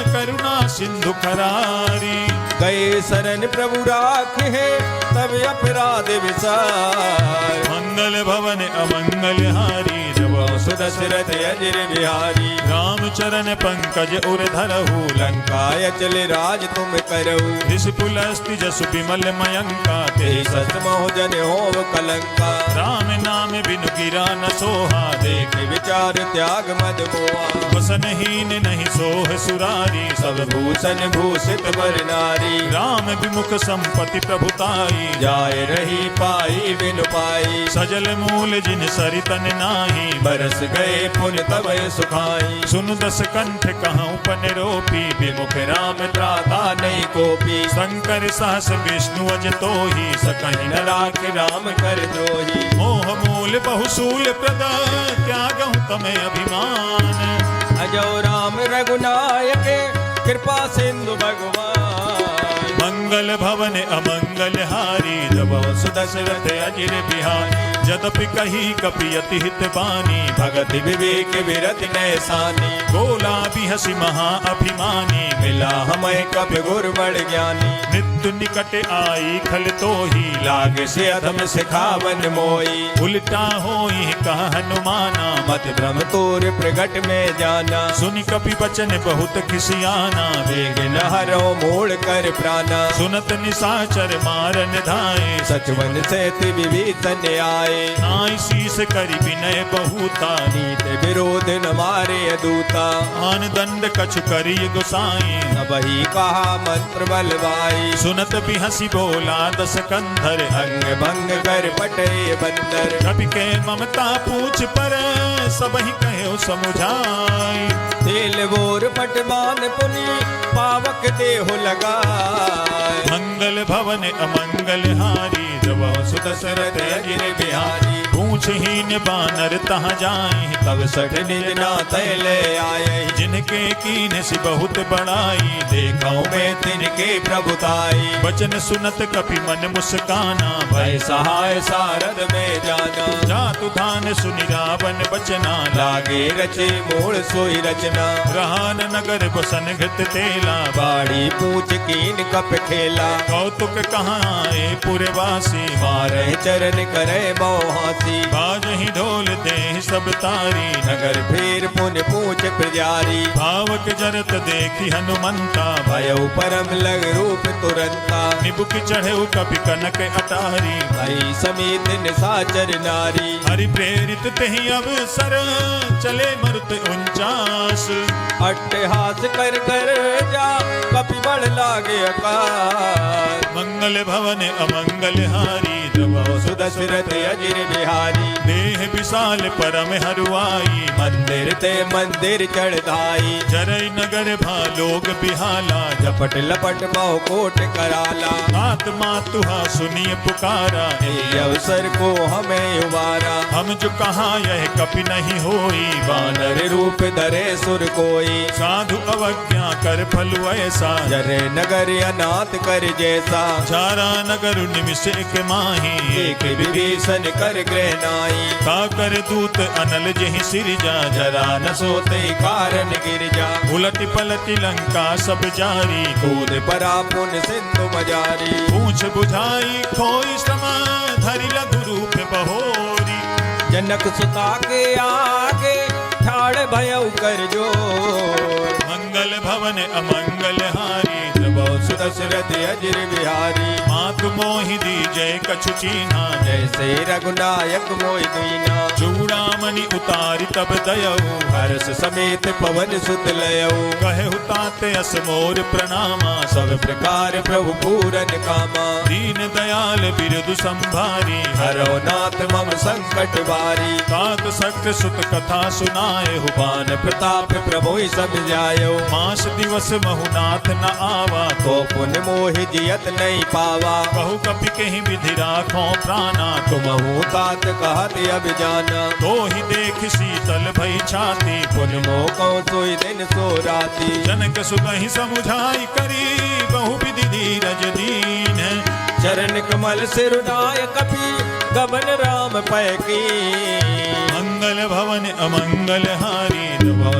करुणा सिंधु खरारी। गए शरण प्रभु राख है तब अपराध विसार। मंगल भवन अमंगल हारी जब सुदशरथ अजिर बिहारी राम चरण पंकज उर धरहु लंकाय चले राज तुम करऊ। ऋष पुलस्ति जसु विमल मयंका ते सत मोह जन होव कलंका राम नाम बिनु गिरा न सोहा देख विचार त्याग मद मोहा। वसनहीन नहीं सोह सुरारी सब भूषण भूषित बर नारी राम विमुख संपत्ति प्रभुताई जाय रही पाई बिनु पाई। सजल मूल जिन सरितन नाही बरस गए पुन तब सुखाई। सुन दस कंठ कहूँ पन रोपी विमुख राम त्राता नहीं कोपी शंकर सहस विष्णु अज तो ही सकहि न राख राम कर द्रोही। मोह मूल बहुसूल प्रद त्यागहु तमें अभिमान अजो राम रघुनायक कृपा सिंधु भगवान। मंगल भवन अमंगल हारी दबाओ सुदशरथ अजिर बिहारी जदपि कही कपि अति हित बानी भगत विवेक विरत नैसानी। बोला भी हसी महा अभिमानी मिला हमें कप गुर बड़ ज्ञानी। मृत्यु निकट आई खल तो ही लाग से अधम सिखावन मोई। उल्टा होई कह हनुमाना मत भ्रम तोर प्रगट में जाना। सुनि कपि बचन बहुत खिसियाना वेग न हरो मोड़ कर प्राणा। सुनत निशाचर मारन धाये सचवन से विभीषण आए। नाई शीस करि विनय बहुता नीत विरोध न मारे दूता। आन दंड कछु करिय गोसाई वही कहा मंत्र बलवाई। सुनत भी हंसी बोला दस कंधर अंग भंग कर पटे बंदर। कवि के ममता पूछ पर सब ही कहे समुझाई। ते बेल बोर पटवान पुनि पावक देहो लगाए। मंगल भवन अमंगल हारी जब सुदशरथ अजिर बिहारी। पूछहीन बानर तहाँ जाए तब सठ निज नाथ ले आए। जिनके कीन सी बहुत बड़ाई देखो में तिनके प्रभुताई। वचन सुनत कपि मन मुस्काना भय सहाय सारद में जाना। जातु धान सुनि रावण बचना लागे रचे मूल सोई रचना। रहान नगर बसन घृत तेला बाड़ी पूछ कीन कप खेला। कौतुक कहाँ आए पुरवासी मारे चरण करे बहुहासी। बाजहि ढोल दे सब तारी नगर फिर पुन पूछ प्रजारी। भावक जरत देखी हनुमंता भयउ परम लग रूप तुरंता। निबुक चढ़े कपि कनक अटारी भई समेत निशाचर नारी। हरि प्रेरित तेहि अवसर चले मरुत 49। अट्टहास कर कर जा कपि बड़ लागे अकाल। मंगल भवन अमंगल हारी जब सुदशरथ अजिर बिहारी। देह विशाल परम हरुआई मंदिर ते मंदिर चढ़ाई। जरई नगर भालोग बिहाला झपट लपट बहु कोट कराला। आत्मा तुहा सुनिए पुकारा ये अवसर को हमें उबारा। हम जो कहा यह कपि नहीं होई वानर रूप धरे सुर कोई। साधु अवज्ञा कर फलु ऐसा जरे नगर अनाथ कर जैसा। चारा नगर निमिष एक माही एक विभीषण कर ग्रह नाई। का कर दूत अनल जहि सिरजा जरा न सोते कारण गिर जा। उलट पलट लंका सब जारी कूद परा पुन सिंधु मजारी। पूछ बुझाई खोई समा धरि लघु रूप बहोरी। जनक सुता के आगे ठाड़ भयउ कर जोर। मंगल भवन अमंगल हारी सुदशरथ अजिर बिहारी। मातु मोहि दी जय कछु चीन्हा जैसे रघुनायक मोहि दीना। चूड़ामणि उतारि तब दयऊ हर्ष समेत पवन सुत लयऊ। कहे हुताते अस मोर प्रणामा सब प्रकार प्रभु पूरन कामा। दीन दयाल बिरदु संभारी हरो नाथ मम संकट बारी। तात सक्त सुत कथा सुनाए बान प्रताप प्रभु सब जायो। मास दिवस महुनाथ न आवा तो पुन मोहि जियत नहीं पावा। बहु कपि कहीं विधि राखो प्राणा तुमहु तात कहत अब जाना। तो ही देख शीतल भई छाती पुन मोको सोई दिन सो राती। जनक सुतहि समुझाई करी बहु विधि धीरज दीन। चरण कमल सिरुनाय कपि गमन राम पैकी। मंगल भवन अमंगल हारी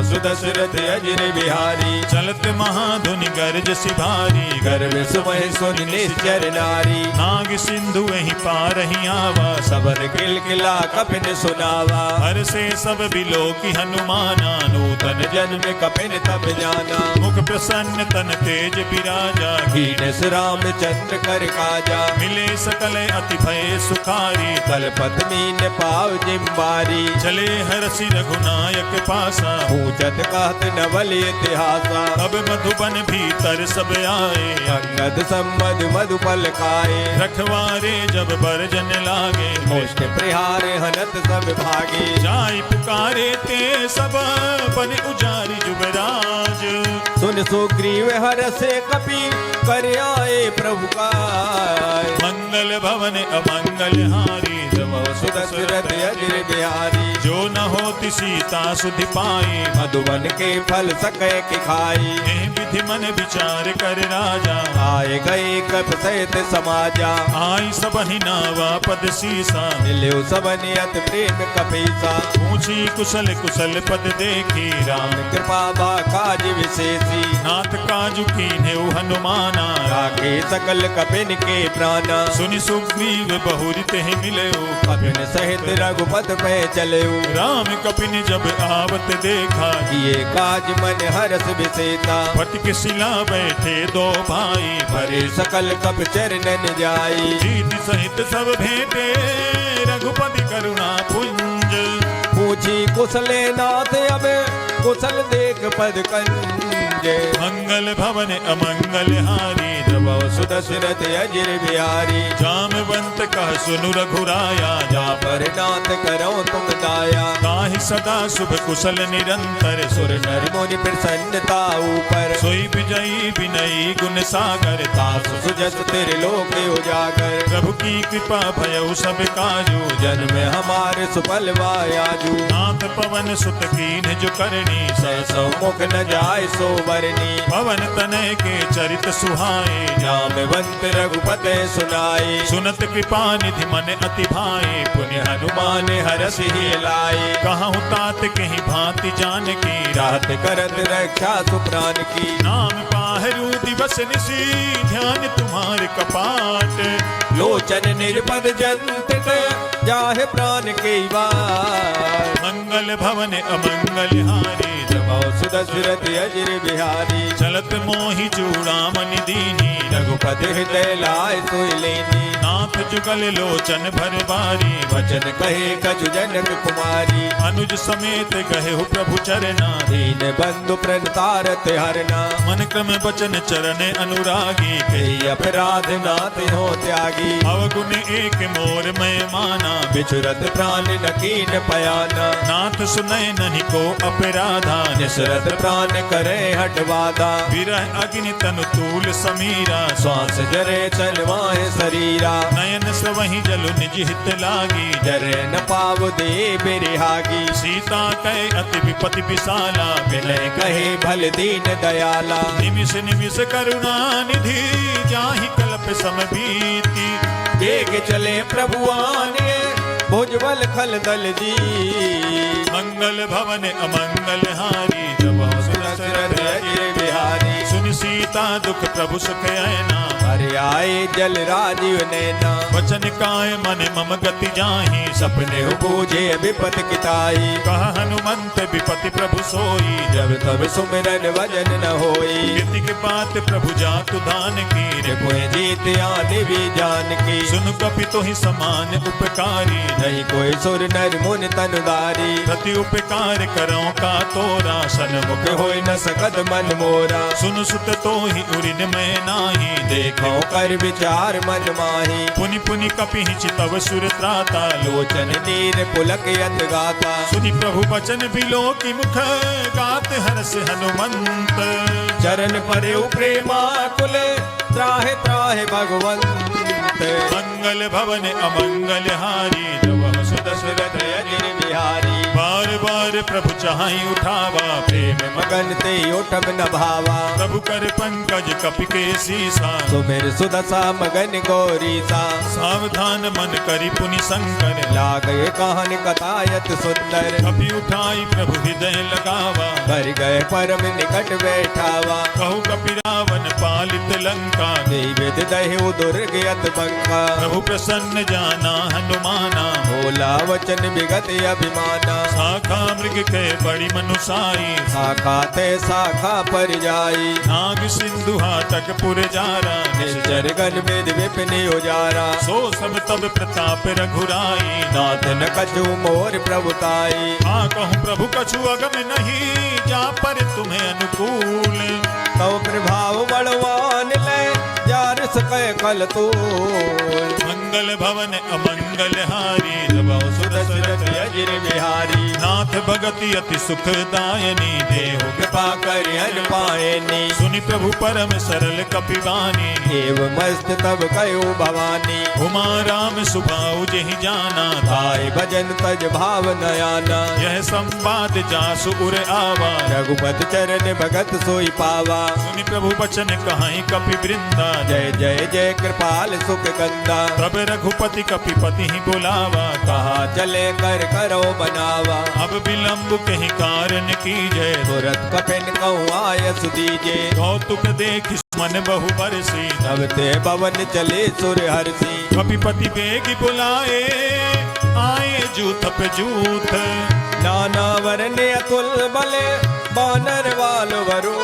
सुदशरथ अजिर बिहारी। चलत महाधुनि गर्ज सिभारी गर्भ सुमह सुन निश्चर नारी। नाग सिंधु वही पार ही आवा सबन किलकिला कपिन सुनावा। हर से सब बिलो की हनुमाना नूतन जन्म कपिन तब जाना। मुख प्रसन्न तन तेज विराजा कीनस रामचंद्र कर काजा। मिले सकल अति भय सुखारी तलपत मीन पाव जिम्बारी। चले हरसि रघुनायक पासा पूछत कहत नवल इतिहासा। अब मधुबन भीतर सब आए अंगद संबद मधुपल खाए। रखवारे जब बरजन लागे मुष्ट प्रहार हनत सब भागे। जाई पुकारे ते सब बन उजारी जुबराज। सुन सुग्रीव हरसे कपि कर आए प्रभु का। मंगल भवन अमंगल हारी सुदशरथ अजिर बिहारी। जो न होती सीता सुधि पाई मधुबन के फल सके कि खाई। एह विधि मन विचार कर राजा आए गए कप सहित समाजा। आई सबहि नावा पद सीसा मिल्यो सबनि अति प्रेम कपीसा। पूछी कुशल कुशल पद देखी राम कृपा बा काज विशेषी। नाथ काजु कीन्हेउ हनुमाना राखे सकल कपिन के प्राणा। सुनि सुग्रीव बहुरि तेहि मिलयो कपिन सहित रघुपत पे चलयो। राम कपिन जब आवत देखा किए काज मन हरस विसेता। फटक शिला बैठे दो भाई भरे सकल कप चरणन जाई। जीत सहित सब भेंटे रघुपति करुणा पुंज। पूछी कुशले नाथ अब कुशल देख पद कंज। मंगल भवन अमंगल हारी जब जब सुदशरथ अजिर बिहारी जामवंत कह सुनु रघुराया जा पर नाथ करो तुम दाया ताहि सदा शुभ कुशल निरंतर सुर नर मुनि प्रसन्नता ऊपर सोई विजयी विनयी गुण सागर तासु सुजस तेरे लोक उजागर प्रभु की कृपा भयउ सब काजू जन्म हमारे सुफल वायाजू नाथ पवन सुत कीन जो करनी सौ मुख न जाय सो बरनी पवन तनय के चरित सुहाए जामवंत रघुपते सुनाए सुनत कृपा निधि मन अति भाए पुण्य हनुमान हरस ही लाए कहूँ तात कहीं भांति जान की रात करत रक्षा सुप्राण की नाम पाहरू दिवस निशी ध्यान तुम्हारे कपाट लोचन निर्पद जंत जाहे प्राण के वार मंगल भवन अमंगल हारी सुदशरथ अजिर बिहारी चलत मोहि चूड़ामणि दीनी रघुपति हृदय लाय सोई लेनी नाथ जुगल लोचन भर बारी वचन कहे कछु जनक कुमारी अनुज समेत गहे हो प्रभु चरना दीन बंधु प्रणतारत हरना मन क्रम बचन चरण अनुरागी कही अपराध नाथ हो त्यागी अवगुण एक मोर मैं माना बिछुरत प्राण नकीन पयाना नाथ सुनय नहीं को अपराधा निसरत प्राण करे हटवादा विरह अग्नि तनु तूल समीरा श्वास जरे चलवाए शरीरा नयन सवहि जलु निज हित लागी जरे न पाव दे बिरहागी सीता कहे अति विपति विशाला विनय कहे भल दीन दयाला निमिष निमिष करुणा निधि जाहि कल्प समबीति बेग चले प्रभुआने भुजबल खल दल जी मंगल भवन अमंगल हारी जब सुदशरथ अजिर बिहारी सुन सीता दुख प्रभु सुख ऐना हरि आए जल राजीव नैना वचन काय मन मम गति जाहि सपने बूझे विपत किताई कह हनुमंत विपति प्रभु सोई जब तब सुमिरन वजन न होई कीर्ति के बात प्रभु जातु दान की कोई जीत आने भी जान की सुन कपि तो ही समान उपकारी नहीं कोई सुर नर मुन तनुदारी प्रति उपकार करो का तोरा सन्मुख होई न सकत मन मोरा सुन सुत तो ही उरिन में नाही देखो कर विचार मन माही पुनि पुनि कपि चितव सुर त्राता लोचन नीर पुलक यत गाता सुनि प्रभु बचन बिलो की मुख गात हर्ष हनुमंत चरण परे प्रेमा कुल त्राहे त्राहे भगवंत मंगल भवन अमंगल हारी जब सुदशरथ अजिर बिहारी बार बार प्रभु चाहि उठावा प्रेम मगन ते उठब न भावा प्रभु कर पंकज कपि के सीसा सुमिर सुदशा मगन गौरीसा सावधान मन करि पुनि शंकर लागे कहन कथायत सुंदर कपि उठाई प्रभु हृदय लगावा कर गए परम निकट बैठावा कहु कपि रावण पालित लंका विद दहु दुर्ग यत बंका प्रभु प्रसन्न जाना हनुमाना भोला वचन विगत अभिमाना शाखा मृग के बड़ी मनुसाई शाखा ते शाखा पर जाई नाग सिंधु हाटक पुर जारा निश्चर गन वेद विपिन उजारा सो सब तब प्रताप रघुराई नाथ न कछु मोर प्रभुताई हाँ कहूँ प्रभु कछु अगम नहीं जा पर तुम्हें अनुकूल तो प्रभाव बलवान ले जार सके कल तो मंगल भवन अमंगल हारी जब सुदशरथ अजिर बिहारी नाथ भगति अति सुखदायनी देहु कृपा कर हर पायनी सुनि प्रभु परम सरल कपिवानी एव मस्त तब कयो भवानी उमा राम सुभाऊ जहि जाना धाय भजन तज भाव नयाना यह संवाद जासु उर आवा रघुपत चरण भगत सोई पावा सुनि प्रभु बचन कहाई कपि वृंदा जय जय जय कृपाल सुख गंगा तब रघुपति कपिपति ही बुलावा कहा चले कर करो बनावा अब विलंब कहीं कारण की जय तुरत कपिन कहूँ आयस दीजे कौतुक देख मन बहु बरसी तब ते पवन चले सुर हरसी कपिपति बेग बुलाए आए जूथ पे जूथ नाना वरने अतुल बले बानर वाल वरो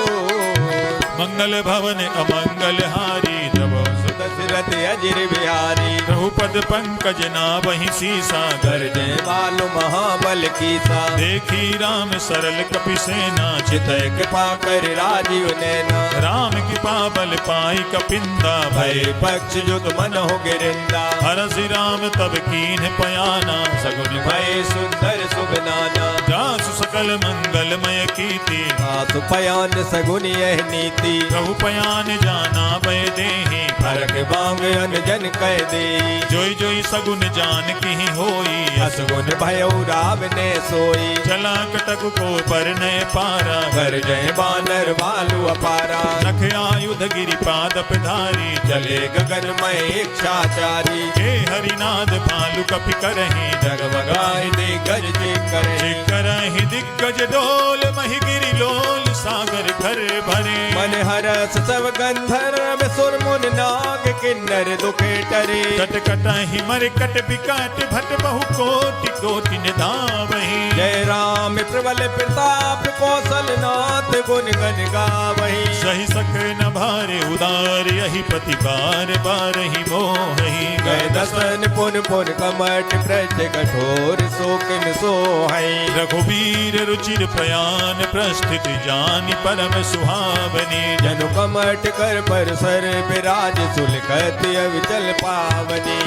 मंगल भवन अमंगल हारी जब सुदशरथ अजिर बिहारी प्रभुपद पंकज ना वही सीसा गर्जे वालो महाबल कीसा देखी राम सरल कपि सेना चितय कृपा कर राजीव नैना राम कृपा बल पाई कपिंदा भय पक्ष युत मन हो गिरिंदा हरसि राम तब कीन पयाना सगुन भय सुंदर सुगनाना जासु सकल मंगलमय कीर्ति आसु पयान सगुन यह नीति प्रभु पयान जाना भय देहि फरक बांग अनजन कह दे जोई जोई सगुन जान की होई असगुन भयो राव ने सोई चला कटक को पर नय पारा कर जय बानर भालू अपारा नख आयुध गिरि पादप धारी चले गगन में इच्छाचारी हे हरिनाद भालु कपि करहि जगमगाए दे गज जे करे करहि दिग्गज डोल महि गिरि लोल सागर घर भरे मन हरस सब गंधर्व सुर मुन नाग किन्नर दुखे टरे कट कटहि मर कट बिकट भट बहु कोटि कोटि निधावहि जय राम प्रबल प्रताप कौशल नाथ गुण गण गावहि सही सक न भारे उदार यही पति बार बार ही मोहि गए दसन पुन पुन कमट प्रज कठोर शोकिन सोहै रघुवीर रुचिर प्रयाण प्रस्थित जानि परम सुहावनी जनु कमट कर पर सर विराज सुलखत अविचल पावनी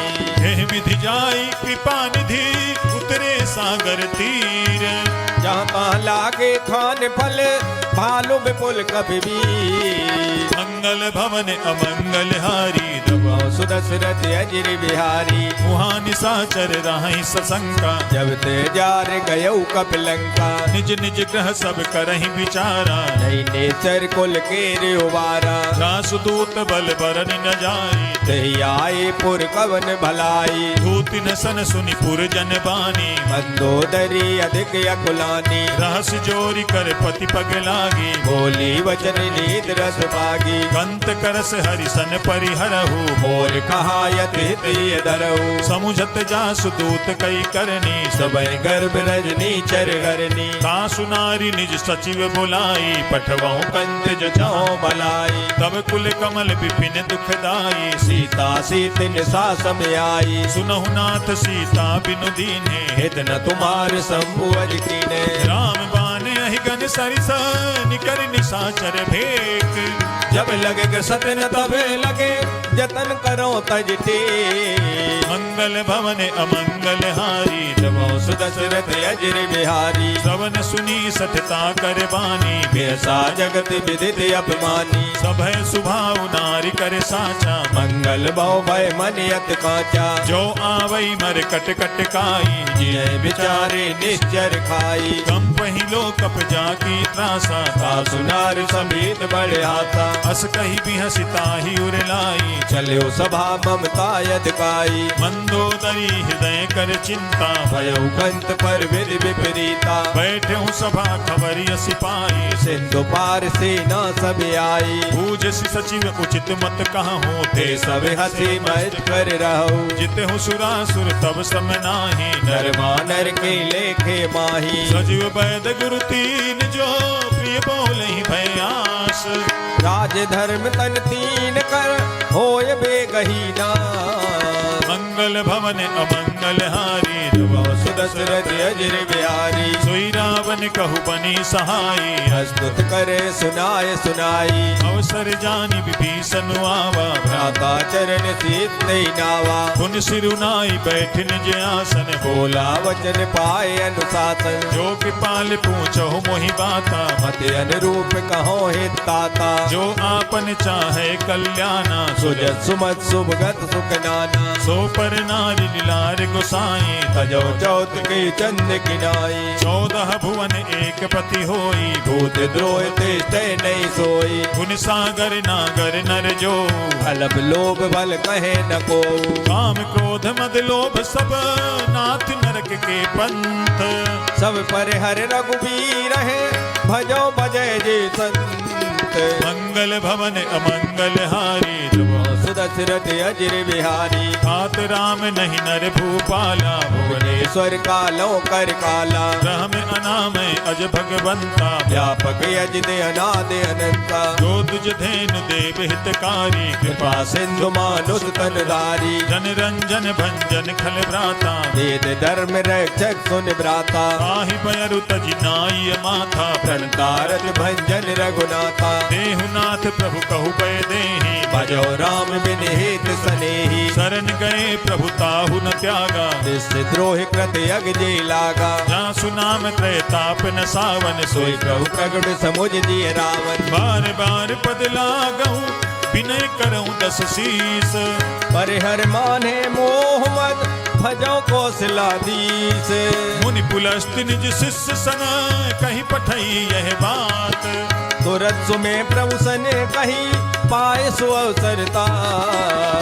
हे विधि जाई कृपा निधि उतरे सागर तीर जहाँ तहाँ लागे खान फल भालू विपुल कभी भी मंगल भवन अमंगल हारी सुदशरथ अजिर बिहारी मुहा निशाचर राहि सशंका जब ते जार गयऊ कपिलंका निज निज ग्रह सब करहि विचारा नहीं नेचर कुल के उबारा रासुदूत बल बरन न जाई तही आए पुर कवन भलाई धूति न सन सुनि पुर जन बानी मंदोदरी अधिक अकुलानी रहस जोरी कर पति पग लागी बोली वचन नीत रस पागी कंत करस हरिसन परिहरहु मोर कहा यति धरऊ समुझत जासु दूत कई करनी सबय गर्भ रजनी चर हरनी तासु नारी निज सचिव बुलाई पठवाऊं कंत जचाओ भलाई तब कुल कमल विपिन दुखदाई सीता सीतिन सासम आई सुनहु नाथ सीता बिनु दीन्हे हित न तुम्हार संभुअज कीने राम बाने अहिगन सरिस निकर निशाचर भेक जब लगे सतन तबे लगे जतन करो तजते मंगल भवन अमंगल हारी जबो सुदशरथ अजिर बिहारी सवन सुनी सठता कर बानी बेसा जगत विदित अपमानी सभय सुभाव नारी कर साचा मंगल बहु भय मन यत काचा जो आवई मर कट कट काई जय बिचारे निश्चर खाई कम पहिलो कप जाकी त्रासा सुनार समीत बड़े हाथा अस कही भी हसिताही उरलाई चलो सभा ममता यदकाई मंदोदरी हृदय कर चिंता भयउ कंत पर विधि विपरीता बैठे हूँ सभा खबरिय सिपाही सिंधु पार सेना सब आई पूज सचिव उचित मत कहाँ होते सब हंसी मत कर रहो जिते हूँ सुरासुर तब सम नाही नर मानर के लेखे माही सजीव वैद गुरु तीन जो प्रिय बोले भयास राज धर्म तन तीन कर होय बेगहीना मंगल भवन अमंगल हारी सुदशरथ अजिर बिहारी सोई रावण कहु बनी सहाई हस्तुत करे सुनाय सुनाई अवसर जानि विभीषण आवा भ्राता चरण सीत नावा पुन सिरुनाई बैठ निज आसन बोला वचन पाए अनुशासन जो कृपाल पूछो मोहि बाता मत अनुरूप कहो हित ताता जो आपन चाहे कल्याणा सुजत सुमत सुभगत सुख नाना सो पर नारी लीलार गोसाई तजो चौथ के चंद किनाई 14 भुवन एक पति होई भूत द्रोह ते नहीं सोई गुण सागर नागर नर जो अलप लोभ बल कहे न को काम क्रोध मद लोभ सब नाथ नरक के पंथ सब पर हर रघुबीर है भजो भजय जे संत मंगल भवन अमंगल हारी सुदशरथ अजिर बिहारी तात राम नहीं नर भूपाला भुवनेश्वर कालो कर काला राम अनामय अज भगवंता व्यापक यज दे अनाद अनंता जो तुझ धेनु देव हितकारी कृपा सिंधु मानुष तनधारी जन रंजन भंजन खल भ्राता वेद धर्म रक्षक सुन भ्राता आहि बयरु तज नाई माथा प्रणतारत भंजन रघुनाथा देहुनाथ प्रभु कहु पै देहि भजो राम बिन हित सनेही शरण गए प्रभु ताहु न त्यागा निस द्रोह कृत यग जे लागा जहाँ सुनाम त्रैताप न सावन सोई सोई प्रभु प्रगट समुझ दिए रावण बार बार पद लागहु विनय करऊं दस शीस पर हर माने मोह मद भजो कौशलाधीश मुनि पुलस्त्य निज शिष्य सन कहीं पठई यह बात तुरत सुमे प्रभु सने कही पाए सो अवसरता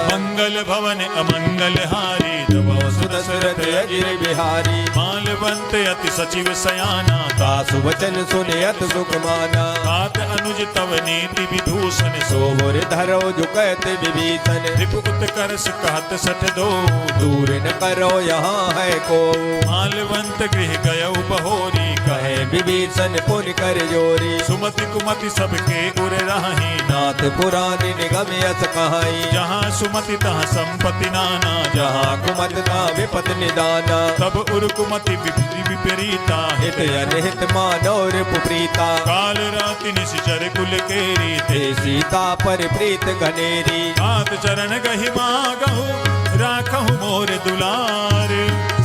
मंगल भवन अमंगल हारी दबो सुदशरथ अजिर बिहारी मालवंत अति सचिव सयाना तासु वचन सुने अत सुख माना तात अनुज तव नीति विभूषण सो सोहर धरो झुकत विभीषण रिपु उत्कर्ष कहत सठ दो दूर न करो यहाँ है को मालवंत गृह गयउ बहोरी कहे विभीषण पुन कर जोरी सुमति कुमति सबके उर राही नाथ पुरानी निगम यस कहाई जहाँ सुमति तहाँ संपत्ति नाना जहाँ कुमत ना विपत निदाना तब उर कुमति विपरीता हित अनहित मानव रिपुप्रीता काल राति निश्चर कुल केरी ते सीता पर प्रीत घनेरी हाथ चरण गहि मागहु राखहु मोर दुलार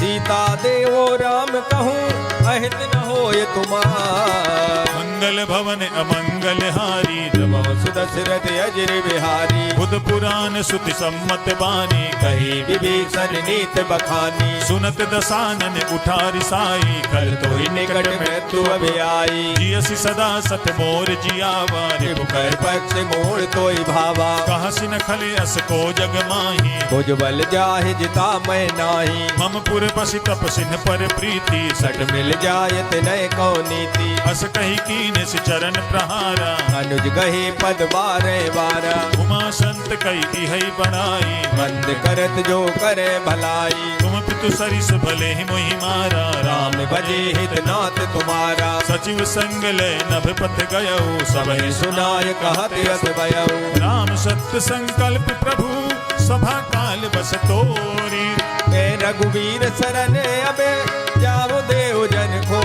सीता देवो राम कहूँ अहित न होय तुम्हार मंगल भवन अमंगल हारी नमो सुदशरथ अजिर बिहारी बुध पुराण सुति सम्मत बानी कही विभीषण नीत बखानी सुनत दसानन उठारी साई कल तो ही निकट मृत्यु अभी आई जियसि सदा सत मोर जियावा रिपु कर पक्ष मोड़ तोई भावा कहाँ सिन खले अस को जग माही भुज बल जाहि जिता मैं नाही मम पुर बसि तप सिन पर प्रीति सट मिल जायत नय को नीति अस कही कीन से चरण प्रहारा अनुज गहे पद बारे बारा उमा संत कई है बनाई मंद करत जो करे भलाई तुम पितु सरिस भले ही मोहि मारा राम भजे हित नाथ तुम्हारा सचिव संग ले नभ पथ गयऊ सब सबहि सुनाय कहत यस भयऊ राम सत्य संकल्प प्रभु सभा काल बस तोरी ए रघुवीर शरण अबे जाओ देव जन को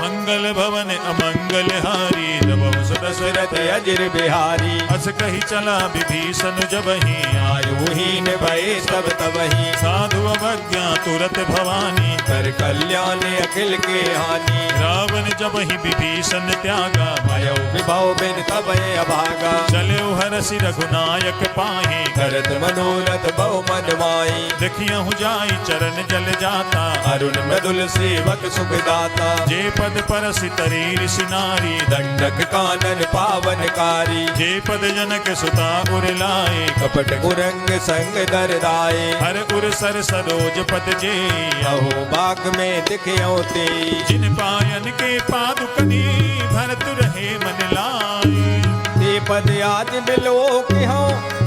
मंगल भवन अमंगल हारी नभो दशरथ अजिर बिहारी अस कही चला विभीषण जबहि आयु हीन भये सब तबहि साधु अवज्ञा तुरत भवानी कर कल्याण अखिल के हानि रावण जबहि विभीषण त्यागा भयो विभव बिन तबे अभागा चले हरसि रघुनायक पाहि करत मनोरथ बहु मन माई देखियहु जाई चरण जल जाता अरुण मृदुल सेवक सुखदाता जे पद परसि तरी ऋषि नारी दंडक कानन पावनकारी जे पद जनक सुता उर लाए कपट कुरंग संग दरदाए हर उर सर सरोज पद जे अहो बाग में दिखयो ते जिन पायन के पादुकनी भरत रहे मन लाए ते पद आज मिलो कि हो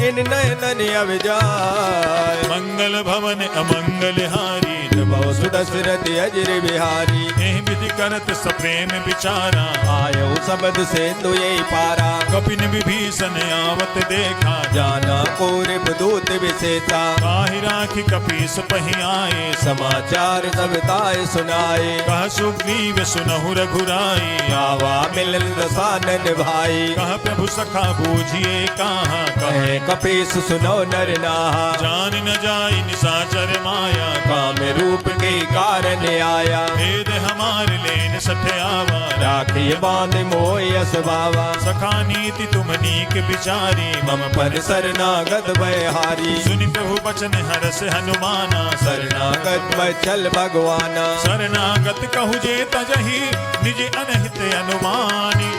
इन नयन अविजाय मंगल भवन अमंगल हारी बहु सुदशरथ अजिर बिहारी एह विधि करत सप्रेम विचारा आयो सबद से तुये पारा कपिन विभीषण आवत देखा जाना कोरिब दूत विशेषा काहि राखी कपीस पहि आए समाचार सब ताय सुनाए कह सुग्रीव सुनहु रघुराई आवा मिलन दसानन भाई कह प्रभु सखा बूझिए कहाँ कहे कहे कपीस सुनो नर नाहा जान न जाई निशाचर माया काम रूप के कारण आया भेद हमार लेन सठ आवा राखिए बांध मोयस बावा सखा नीति तुम नीक विचारी मम पर शरणागत भयहारी सुनि प्रभु बचन हरस हनुमाना शरणागत बचल भगवाना शरणागत कहु जे तजहि निज अनहित अनुमानी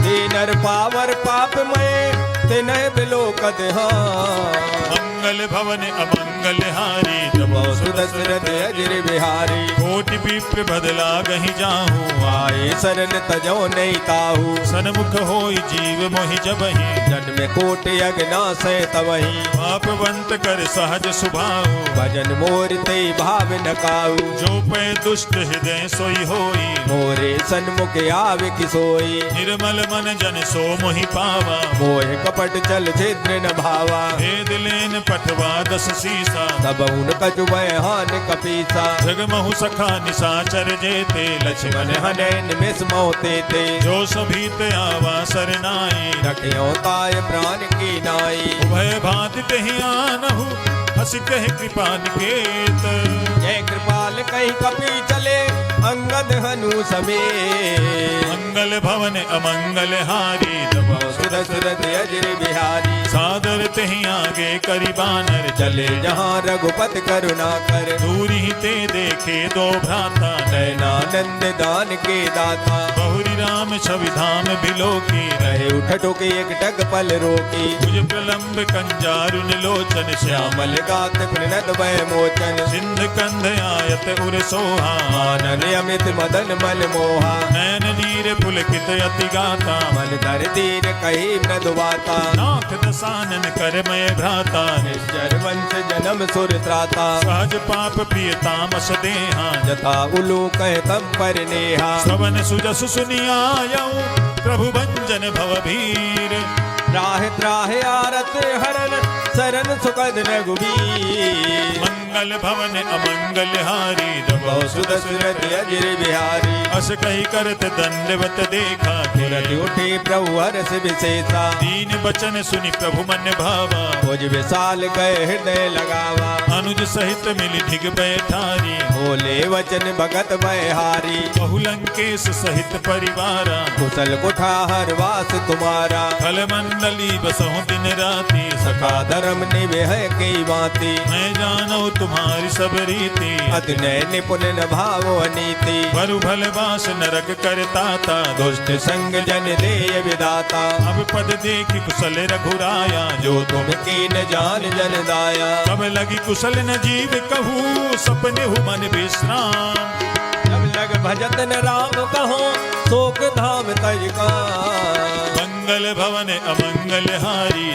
ते नर पावर पाप मय ते नय बिलोकत मंगल भवन अमंगल हारी बहु सुदशरथ अजिर बिहारी कोटि विप्र बदला गहि जाहू आए शरण तजो नहीं ताहू सन्मुख होई जीव मोहि जबहि जन्म कोटि अगना से तवही पापवंत कर सहज सुभाऊ भजन मोर ते भाव न काऊ जो पै दुष्ट हृदय सोई होई मोरे सन्मुख आवे किसोई निर्मल मन जन सो मोहि पावा मोह कपट कपट चल छिद्र न भावा भेद लेन पठवा 10 सीसा तब उन कछु हान कपीसा जगमहु सखा निशाचर जेते लक्ष्मण लक्ष्मण हने निमिष मोते थे जो सभी ते आवा सरनाई रखियो ताय प्राण की नाई उभय भांति तेहि आनहु हस कह कृपा निकेत जय कृपाल कहीं कपी चले अंगद हनु समेत मंगल भवन अमंगल हारी सुरत अजर बिहारी सादर तेहि आगे करी बानर चले जहाँ रघुपति करुणा कर दूरी ही ते देखे दो भ्राता नयनानंद दान के दाता बहुरी राम छवि धाम बिलो की रहे उठ टोके एक टक पल रोकी भुज प्रलंब कंजारुन लोचन श्याम श्यामल गात प्रणत भय मोचन सिंध कंध आयत उर सोहा आनन अमित मदन मल मोहा नैन नीर पुलकित अति गाता मन धर दीन कही मृदुवाता नाथ दसानन करमय भ्राता निश्चर वंश जन्म सुर त्राता सहज पाप प्रिय तामस देहा जथा उलू कह तम पर नेहा श्रवण सुजसु सुनियायऊ प्रभु भंजन भवभीर त्राह त्राह आरत हरन शरण सुखद रघुबीर मंगल भवन अमंगल हारी दबौ सुध सुरत अजर बिहारी अस कही करत दंडवत देखा तुरत उठे प्रभु हरस विशेषा दीन बचन सुनि प्रभु मन भावा भुज विशाल गए हृदय लगावा अनुज सहित मिली ढिग बैठारी बोले वचन भगत बहारी बहुलंकेश सहित परिवारा कुशल कुठार वास तुम्हारा फल मंडली बसहु दिन राति सखा धर्म निवेह की बाती मैं जानो तुम्हारी सब रीति अति नय निपुण न भाव अनीति बरु भल बास नरक करताता दुष्ट संग जन देय विदाता अब पद देखी कुशल रघुराया जो तुम की न जान जन दाया तब लगी कुशल न जीव कहूँ सपने हु मन विश्राम जब लग भजत न राम कहो शोक धाम तज का मंगल भवन अमंगल हारी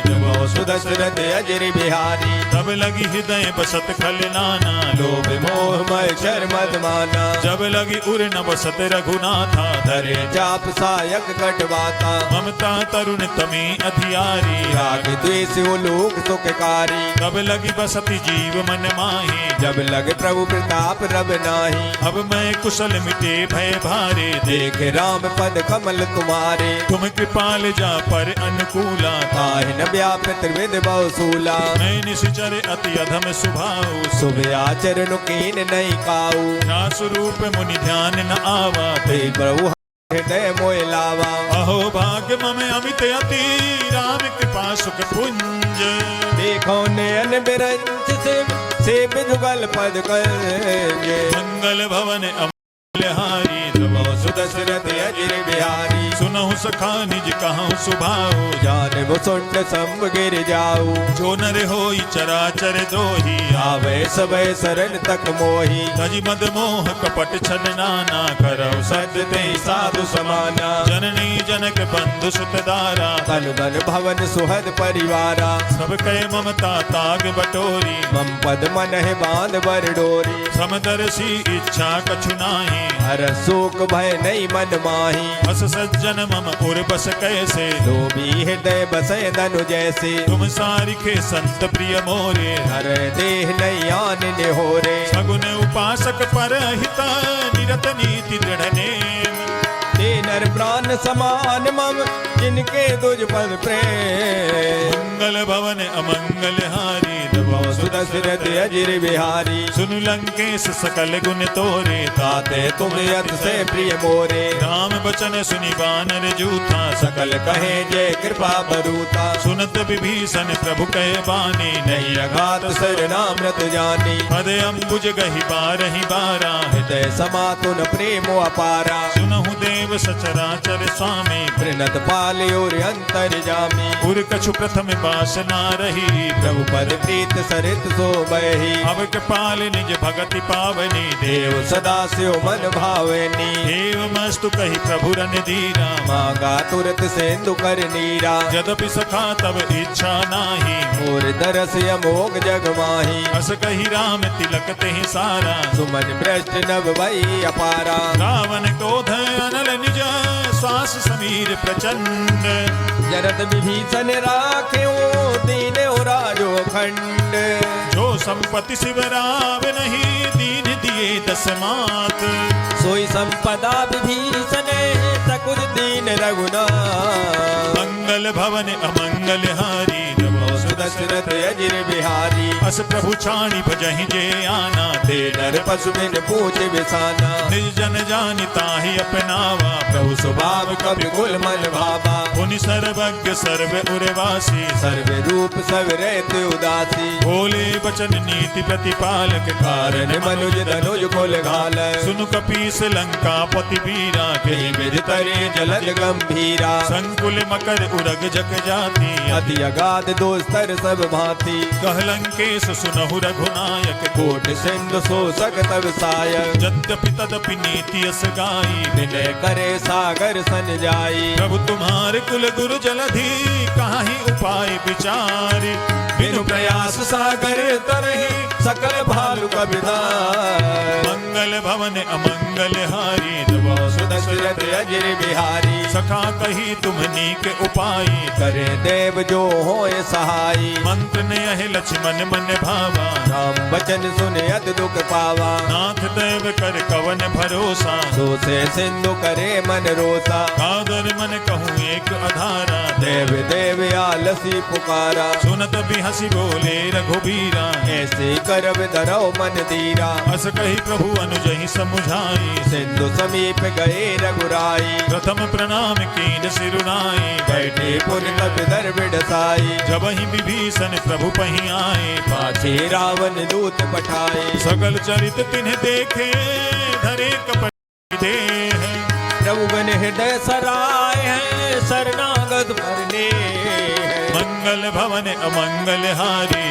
सुदशरथ अजर बिहारी तब लगी हृदय बसत खल नाना लोभ मोह मय शर मद माना जब लगी उर न बसत रघुनाथा धरे जाप सायक कटवाता ममता तरुण तमी अधियारी राग द्वेष लोक सुखकारी तब लगी बसती जीव मन माही जब लग प्रभु प्रताप रब नाही अब मैं कुशल मिटे भय भारे देख राम पद कमल तुम्हारे तुम कृपाल जा पर अनुकूला ताहि न व्याप त्रिविध बहुसूला मैं निश्चर अति अधम सुभाऊ शुभ आचरण कीन नहीं काऊ ना स्वरूप मुनि ध्यान न आवा ते प्रभु हृदय मोय लावा अहो भाग्य मम अमित अति राम कृपा सुख पुंज देखो नयन बिरंच से जुगल पद करेंगे मंगल भवन अमंगल हारी सुदशरथ अजर बिहारी सुनहु सखा निज कहूँ सुभाऊ जान मुसुंड संग गिर जाऊ जो नर होई चराचर दोही आवे सबे शरण तक मोही तज मद मोह कपट छल नाना करौ सत्य ते साधु समाना जननी जनक बंधु सुत दारा तन धन भवन सुहद परिवारा सब कह ममता ताग बटोरी मम पद मन है बांध बर डोरी समदर्शी इच्छा कछु नाही हर शोक भय नहीं मन माही बस सज्जन मम उर बस कैसे लोभी हृदय बसय धनु जैसे तुम सारिखे संत प्रिय मोरे हर देह नहीं आन निहोरे सगुन उपासक पर हिता निरत नीति दृढ़ नेम ते नर प्राण समान मम जिनके तुझ पद प्रेम मंगल भवन अमंगल हारी सुदशरथ अजर बिहारी सुनु लंकेश सकल गुण तोरे ताते तुम अत से प्रिय मोरे राम बचन सुनि बानर जूथा सकल कहे जय कृपा बरूता सुनत विभीषण प्रभु कहे बानी नहीं अघात शरणामृत जानी पद अम्बुज गहि बारहि बारा हृदय समातुन प्रेम अपारा सुनहु देव सचराचर स्वामी प्रणत पाले और अंतर जामी पुर कछु प्रथम बासना रही प्रभु पद प्रीत सरित सो बही अब कृपाल निज भगति पावनी देव सदा से मन भावनी देव मस्तु कही प्रभु रन धीरा मांगा तुरत सेंदु कर नीरा यद्यपि सखा तब इच्छा नाही मोर दरस अमोघ जग माही अस कही राम तिलक तेहि सारा सुमन भ्रष्ट नभ भई अपारा रावण क्रोध अनल निज स्वार प्रभास समीर प्रचंड। जरत विभीषण राखे दीन राजो खंड। जो संपत्ति शिवराव नहीं दीन दिए दस मात। सोई संपदा विभीषण सकुच दीन रघुनाथ। मंगल भवन अमंगल हारी दशरथ अजिर बिहारी। अस प्रभु छाणी भजहि जे आना। ते नर पशु बिन पूछ बिसाना। निज जन जानिता ही अपनावा। प्रभु स्वभाव कवि कुल मन भावा। पुनि सर्वज्ञ सर्व उर्वासी। सर्व रूप सब रहते उदासी। बोले बचन नीति प्रतिपालक। कारण मनुज धनुज कुल घाल। सुनु कपीस लंका पति बीरा। कहीं बिज तरे जलद गंभीरा। संकुल मकर उरग जग जाति। अति अगाध दोस्तर सब भांति। कहलंकेश सुनहु रघुनायक। कोट सिंधु शोषक तब सायक। यद्यपि तदपि नीति यस गाई। विनय करे सागर सन जाई। प्रभु तुम्हारे कुल गुरु जलधि काहि उपाय विचारी। बिनु प्रयास सागर तरहि सकल भालु कबिधार। मंगल भवन अमंगल हारी। दशरथ अजिर बिहारी। सखा कही तुमनी के उपाय। करे देव जो होय सहाई। मंत्र ने यह लक्ष्मण मन भावा। राम बचन सुने अत दुख पावा। नाथ देव कर कवन भरोसा। सो से सिंधु करे मन रोसा। कादर मन कहूँ एक अधारा। देव देव आलसी पुकारा। सुनत भी हंसी बोले रघुबीरा। ऐसे करब धरौ मन धीरा। अस कही प्रभु अनुजहि समुझाई। सिंधु समीप गए रघुराई। प्रथम प्रणाम कीन सिरुनाई। बैठे पुर कप दर बिडसाई। जब ही विभीषण प्रभु पही आए। पाछे रावण दूत पठाए। सगल चरित तिन्ह देखे धरे कपट देह। प्रभु बन हृदय सराय है शरणागत भरने। मंगल भवन अमंगल हारी।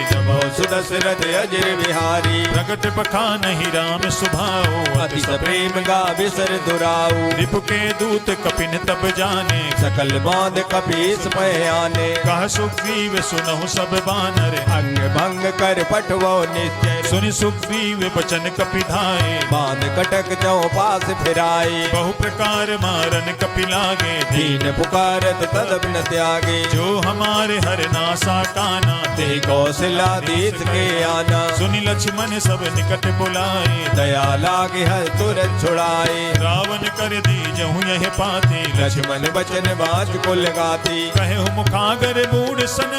सुदशरथ अजिर बिहारी। प्रकट पखान ही राम सुभाओ। अति प्रेम गा बिसर दुराऊ। रिपु के दूत कपिन तब जाने। सकल बांध कपीस पयाने। कह सुग्रीव सुनहु सब बानर। अंग भंग कर पठवो निश्चय। सुनि सुग्रीव बचन कपिधाए। बांध कटक चौपास फिराए। बहु प्रकार मारन कपिलागे। दीन पुकारत तदप न त्यागे। जो हमारे हर नासा काना। ते कौशलाधीश के आना। सुनि लक्ष्मण सब निकट बुलाए। दया लागे हर तुरंत छुड़ाए। रावण कर दीजहु यह पाते। लक्ष्मण बचन बाज कुल गाती। कहु मुखागर मूढ़ सन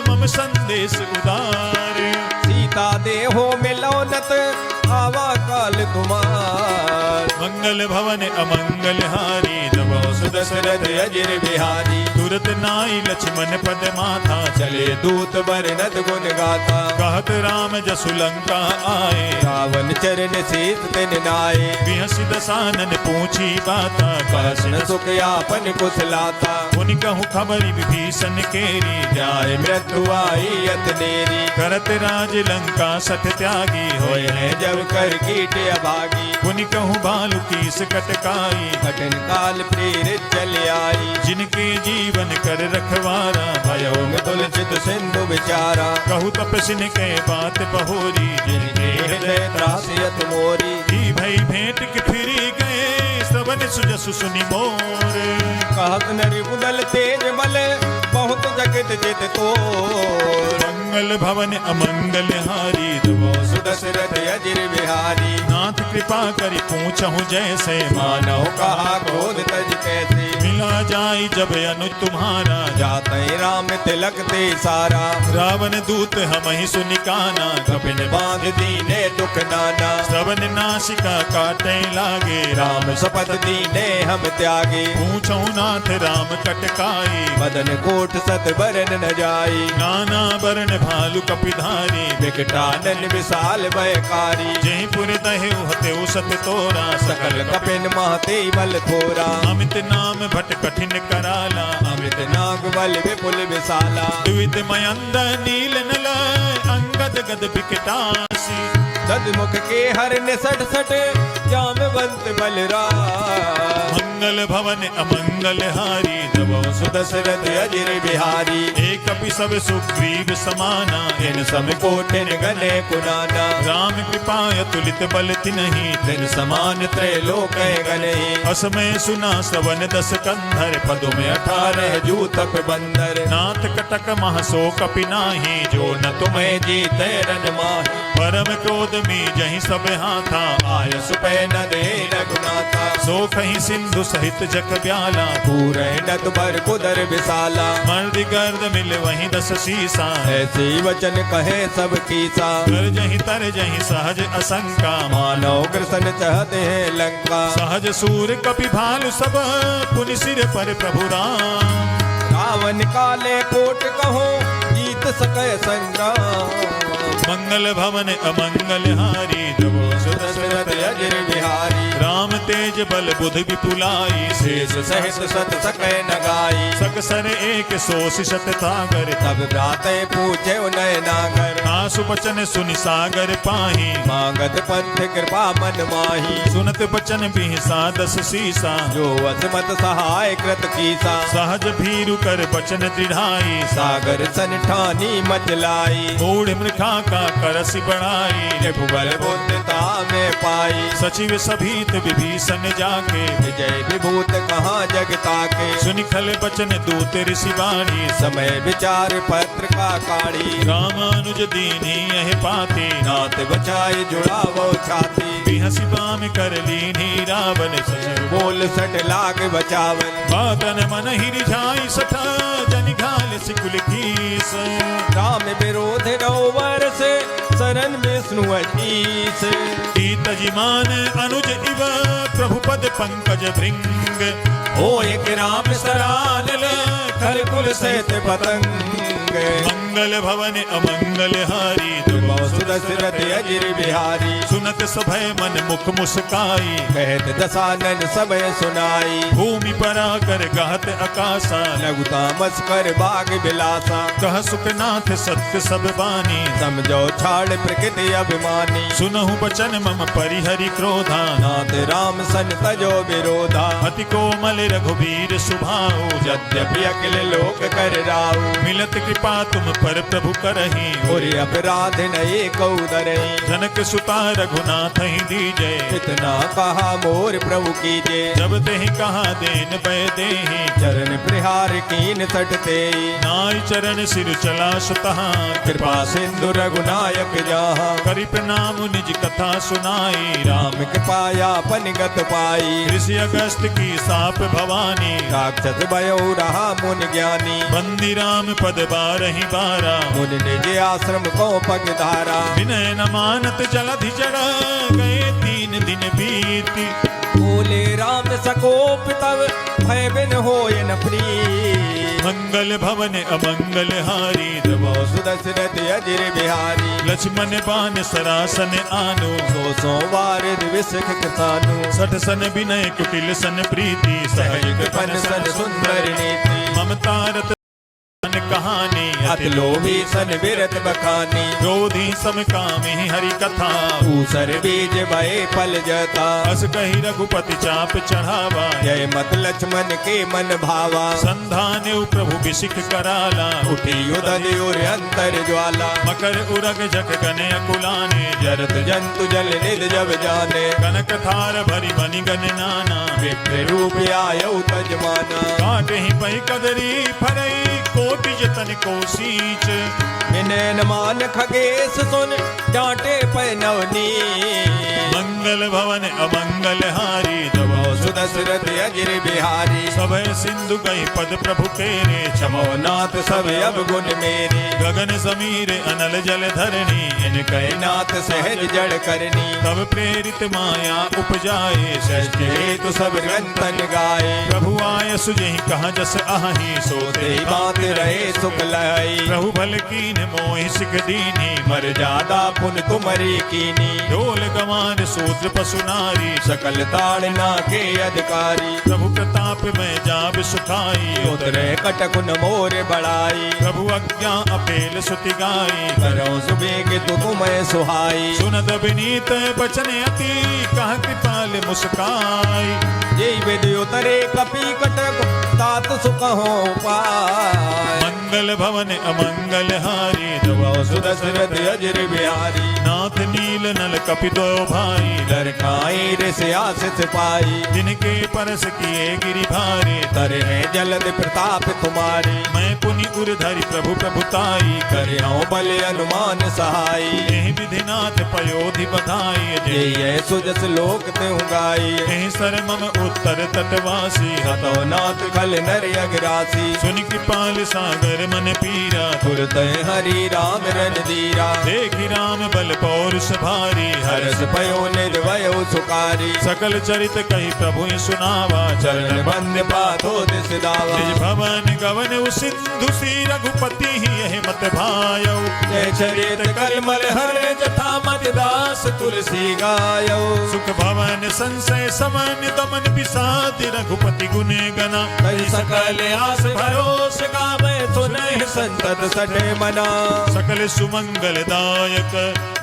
मम संदेश उदार। सीता देहो मिलौनत आवा काल कुमार। मंगल भवन अमंगल हारी। सुदशरथ अजिर बिहारी। तुरत नाई लक्ष्मण पद माथा। चले दूत बरनत गुण गाथा। कहत राम जसु लंका आए। रावण चरण शीत तिन नाये। बिहसि दसानन पूछी बाता। कहसन सुख यापन कुशलाता। उनि कहूँ खबरि विभीषण केरी। न्याय मृत्यु आई अतनेरी। करत राज लंका सठ त्यागी। होय है जब कर कीट अभागी। उनि कहूँ बालु कीस कटकाई। कठिन काल प्रेरित चल आई। जिनके जीवन कर रखवारा। भयो में तुलसित सिंधु विचारा। कहु तपसिन के बात बहोरी। जिनके हृदय त्रासियत मोरी। ही भई भेंट के फिरी गए। श्रवण सुजसु सुनि मोर। कहत नरि उदल तेज बल बहुत जगत जित तो। मंगल भवन अमंगल हारी। सुदशरथ अजिर बिहारी। नाथ कृपा करि पूछहु जैसे। मानव कहा क्रोध तज कैसे। मिला जाई जब अनुज तुम्हारा। जाते राम तिलक ते सारा। रावण दूत हम ही सुनिकाना। कपिन बांध दीने दुख नाना। श्रवण नासिका काटे लागे। राम शपथ दीने हम त्यागे। पूछहु नाथ राम कटकाई। मदन कोट सत बरन न जाई। नाना बरन भालु कपिधारी। विकटानन विशाल भयकारी। जहि पुर दहेउ हतेउ सत तोरा। सकल कपिन महते बल थोरा। अमित नाम भट कठिन कराला। अमृत नाग बल विपुल विशाला। द्वित मयंद नील नल अंगद गद विकटासी। सदमुख के हर ने सट सट जामवंत बलराम। मंगल भवन अमंगल हारी जबो सुदशरथ अजिर बिहारी। एक कपि सब सुग्रीव समाना इन सम कोटिन गने पुराना। राम कृपा अतुलित बल तिन्हि दिन समान त्रैलोक गने। असमय सुना सवन दस कंधर पदुम 18 जूतक बंदर। नाथ कटक महसो कपि नाही जो न तुम्हें जीते रन माही। परम क्रोध मी जहि सब हाथा आय सुपै न दे रघुनाथा। सो कहीं सिंधु सहित जग ब्याला पूरे नत पर कुदर विशाला। मर्द गर्द मिल वहीं दस सीसा ऐसे वचन कहे सब कीसा। कर जहीं तर जहीं सहज असंका मानव कृष्ण चाहते हैं लंका। सहज सूर कपि भालु सब पुनि सिर पर प्रभु राम रावण काले कोट कहो जीत सके संग्राम। मंगल भवन अमंगल हारी जबो सुदशरथ अजिर बिहारी। राम तेज बल बुद्धि विपुलाई शेष सहित सत सकै न गाई। सकसर एक सोस शत तागर तब भ्राते पूछे उनय नागर। आसु बचन सुनि सागर पाही मांगत पंथ कृपा मन माही। सुनत बचन बिहसा दस सीसा जो असमत सहाय कृत कीसा। सहज भीरु कर बचन दृढ़ाई सागर सन ठानी मचलाई। मूढ़ मृखा का करसि बढ़ाई भुगल बुद्धता में पाई। सचिव सभीत विभीषण जाके विजय विभूत कहाँ जगता के। सुनि खल बचन दूत ऋषि वाणी समय विचार पत्र का काढ़ी। रामानुज दीनी यह पाते नाथ बचाई जुड़ावो छाती। बिहसि बाम कर लीनी रावण सचिव बोल सट लाग बचावन। बातन मन ही रिझाई सठा जनि घाल सिकुल कीस राम विरोध 9 वर्ष शरण विष्णु अजीस। कीत जिमान अनुज इव प्रभु पद पंकज भृंग हो एक राम सरानल खल कुल सहित पतंग। मंगल भवन अमंगल हारी सुदशरथ अजिर बिहारी। सुनत सभय मन मुख मुस्काई कहत दसानन समय सुनाई। भूमि परा कर गहत आकाशा लघु तामस कर बाग बिलासा। कह सुखनाथ सत्य सब बानी समझो छाड़ प्रकृति अभिमानी। सुनहु बचन मम परिहरि क्रोधा नाथ राम सन तजो विरोधा। अति कोमल रघुबीर सुभाऊ यद्यपि अकिल लोक कर राऊ। मिलत कृपा तुम पर प्रभु करही और अपराध नये कौदरही। जनक सुता रघुनाथ ही दीजे इतना कहा मोर प्रभु कीजे। जब तेहि कहा देन पै देहि चरण प्रहार कीन सटते। नाई चरण सिर चला सुतहा कृपा सिंधु रघुनायक जहाँ। करि प्रणाम निज कथा सुनाई राम कृपाया पनिगत पाई। ऋषि अगस्त की साप भवानी राक्षस भयो रहा मुन ज्ञानी। बंदी राम पद बारहि बारा मुन निज आश्रम को पग धारा। विनय न मानत जलधि जड़ा गए 3 दिन बीती बोले राम सकोप तब भय बिन होय न प्रीत। मंगल भवन अमंगल हारी जबो सुदशरथ अजिर बिहारी। लक्ष्मण बान सरासन आनो 100 बार विषख कृतानु। 60 सन विनय कुटिल सन प्रीति सहज कृपन सन सुंदर नीति। ममता रत कहानी अति लोभी सन बिरत बखानी। क्रोधी सम कामी हरि कथा ऊसर बीज भय फल जता। अस कही रघुपति चाप चढ़ावा जय मत लक्ष्मण के मन भावा। संधान प्रभु बिसिक कराला उठी उदय और अंतर ज्वाला। मकर उरग जग गने अकुलाने जरत जंतु जल निध जब जाने। कनक थार भरी बनि गन नाना विप्र रूप आयौ तजमाना। काटे ही पै कदरी फरई कोटि जतन को सींच। विनय न मान खगेश सुन डांटे पै नवनी। मंगल भवन अमंगल हारी जबो सुदशरथ अजिर बिहारी। सभय सिंधु गई पद प्रभु तेरे क्षमो नाथ सब अब गुण मेरे। गगन समीर अनल जल धरणी इनके नाथ सहज जड़ करनी। तब प्रेरित माया उपजाए सृष्टि हेतु सब ग्रंथन गाए। प्रभु आय सुजहि कहा जस आही सोते बात रहे सुख लाई। प्रभु भल कीन मोहि सिख दीनी मर जादा पुन तुमरी कीनी। ढोल गमान सूत्र पशु नारी सकल ताड़ना के अधिकारी। प्रभु प्रताप में जाब सुखाई, उतरे कटकुन मोर बढ़ाई। प्रभु आज्ञा अपेल सुति गाई, करो सुबेग तुम्हें सुहाई। सुनत विनीत बचन अति, कह कृपाल मुस्काई। जय विधि उतरे कपि कटक, तात सुख हो पाय। मंगल भवन अमंगल हारी, सुदशरथ अजर बिहारी। नाथ नील नल कपि दो भाई, डर खाई ऋष आशिष पाई। जिनके परस किए गिरि भारी, करे है जलद प्रताप तुम्हारी। मैं पुनि उरधरि प्रभु प्रभुताई, करे हो बल अनुमान सहाई। एहि विधिनाथ पयोधि बधाई। जय सुजस लोक त्यों गाई। एहि सर मम उत्तर तटवासी, हतो नाथ खल नर अग्रासी। सुनि कृपाल सागर मन पीरा, तुरत हरि राम रणधीरा। देखि राम बल पौरुष भारी, हरस भयो निर्भय सुकारी। सकल चरित कही प्रभु सुनावा, चरण बंद पाथो दिस दावा। निज भवन गवन सिंधु सी, रघुपति ही यह मत भायो। जय चरित कलमल हर जथा मति दास तुलसी गायो। सुख भवन संशय समन दमन विषाद, रघुपति गुण गना। कई सकल आस भरोस गावे, सुनहि संतत सठे मना। सकल सुमंगल दायक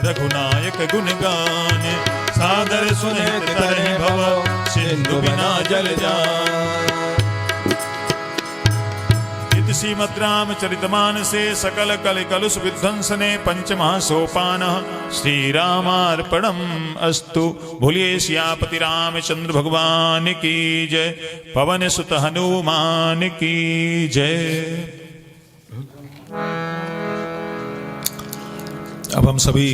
रघुनायक गुण गान, सादर सुनित तरहि भव सिंधु बिना जल जान। श्रीमद् रामचरितमानसे सकल कल कलुष विध्वंसने पंचमः सोपानः श्री रामार्पणम् अस्तु। भूलिए सियापति रामचंद्र भगवान की जय, पवन सुत हनुमान की जय। अब हम सभी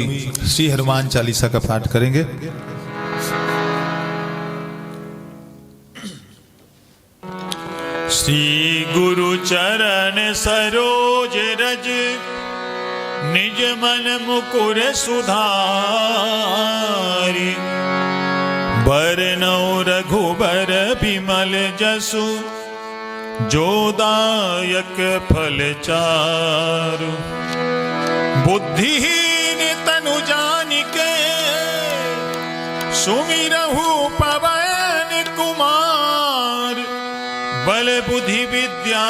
श्री हनुमान चालीसा का पाठ करेंगे। श्री गुरु चरण सरोज रज, निज मन मुकुर सुधारि। बरनौ रघुबर बिमल जसु, जो दायक फल चारु। बुद्धिहीन तनु जानिके, सुमिरहु पवन कुमार। बल बुद्धि विद्या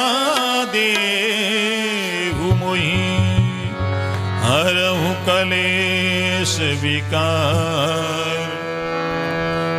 देहु मोहि, हरहु कलेश विकार।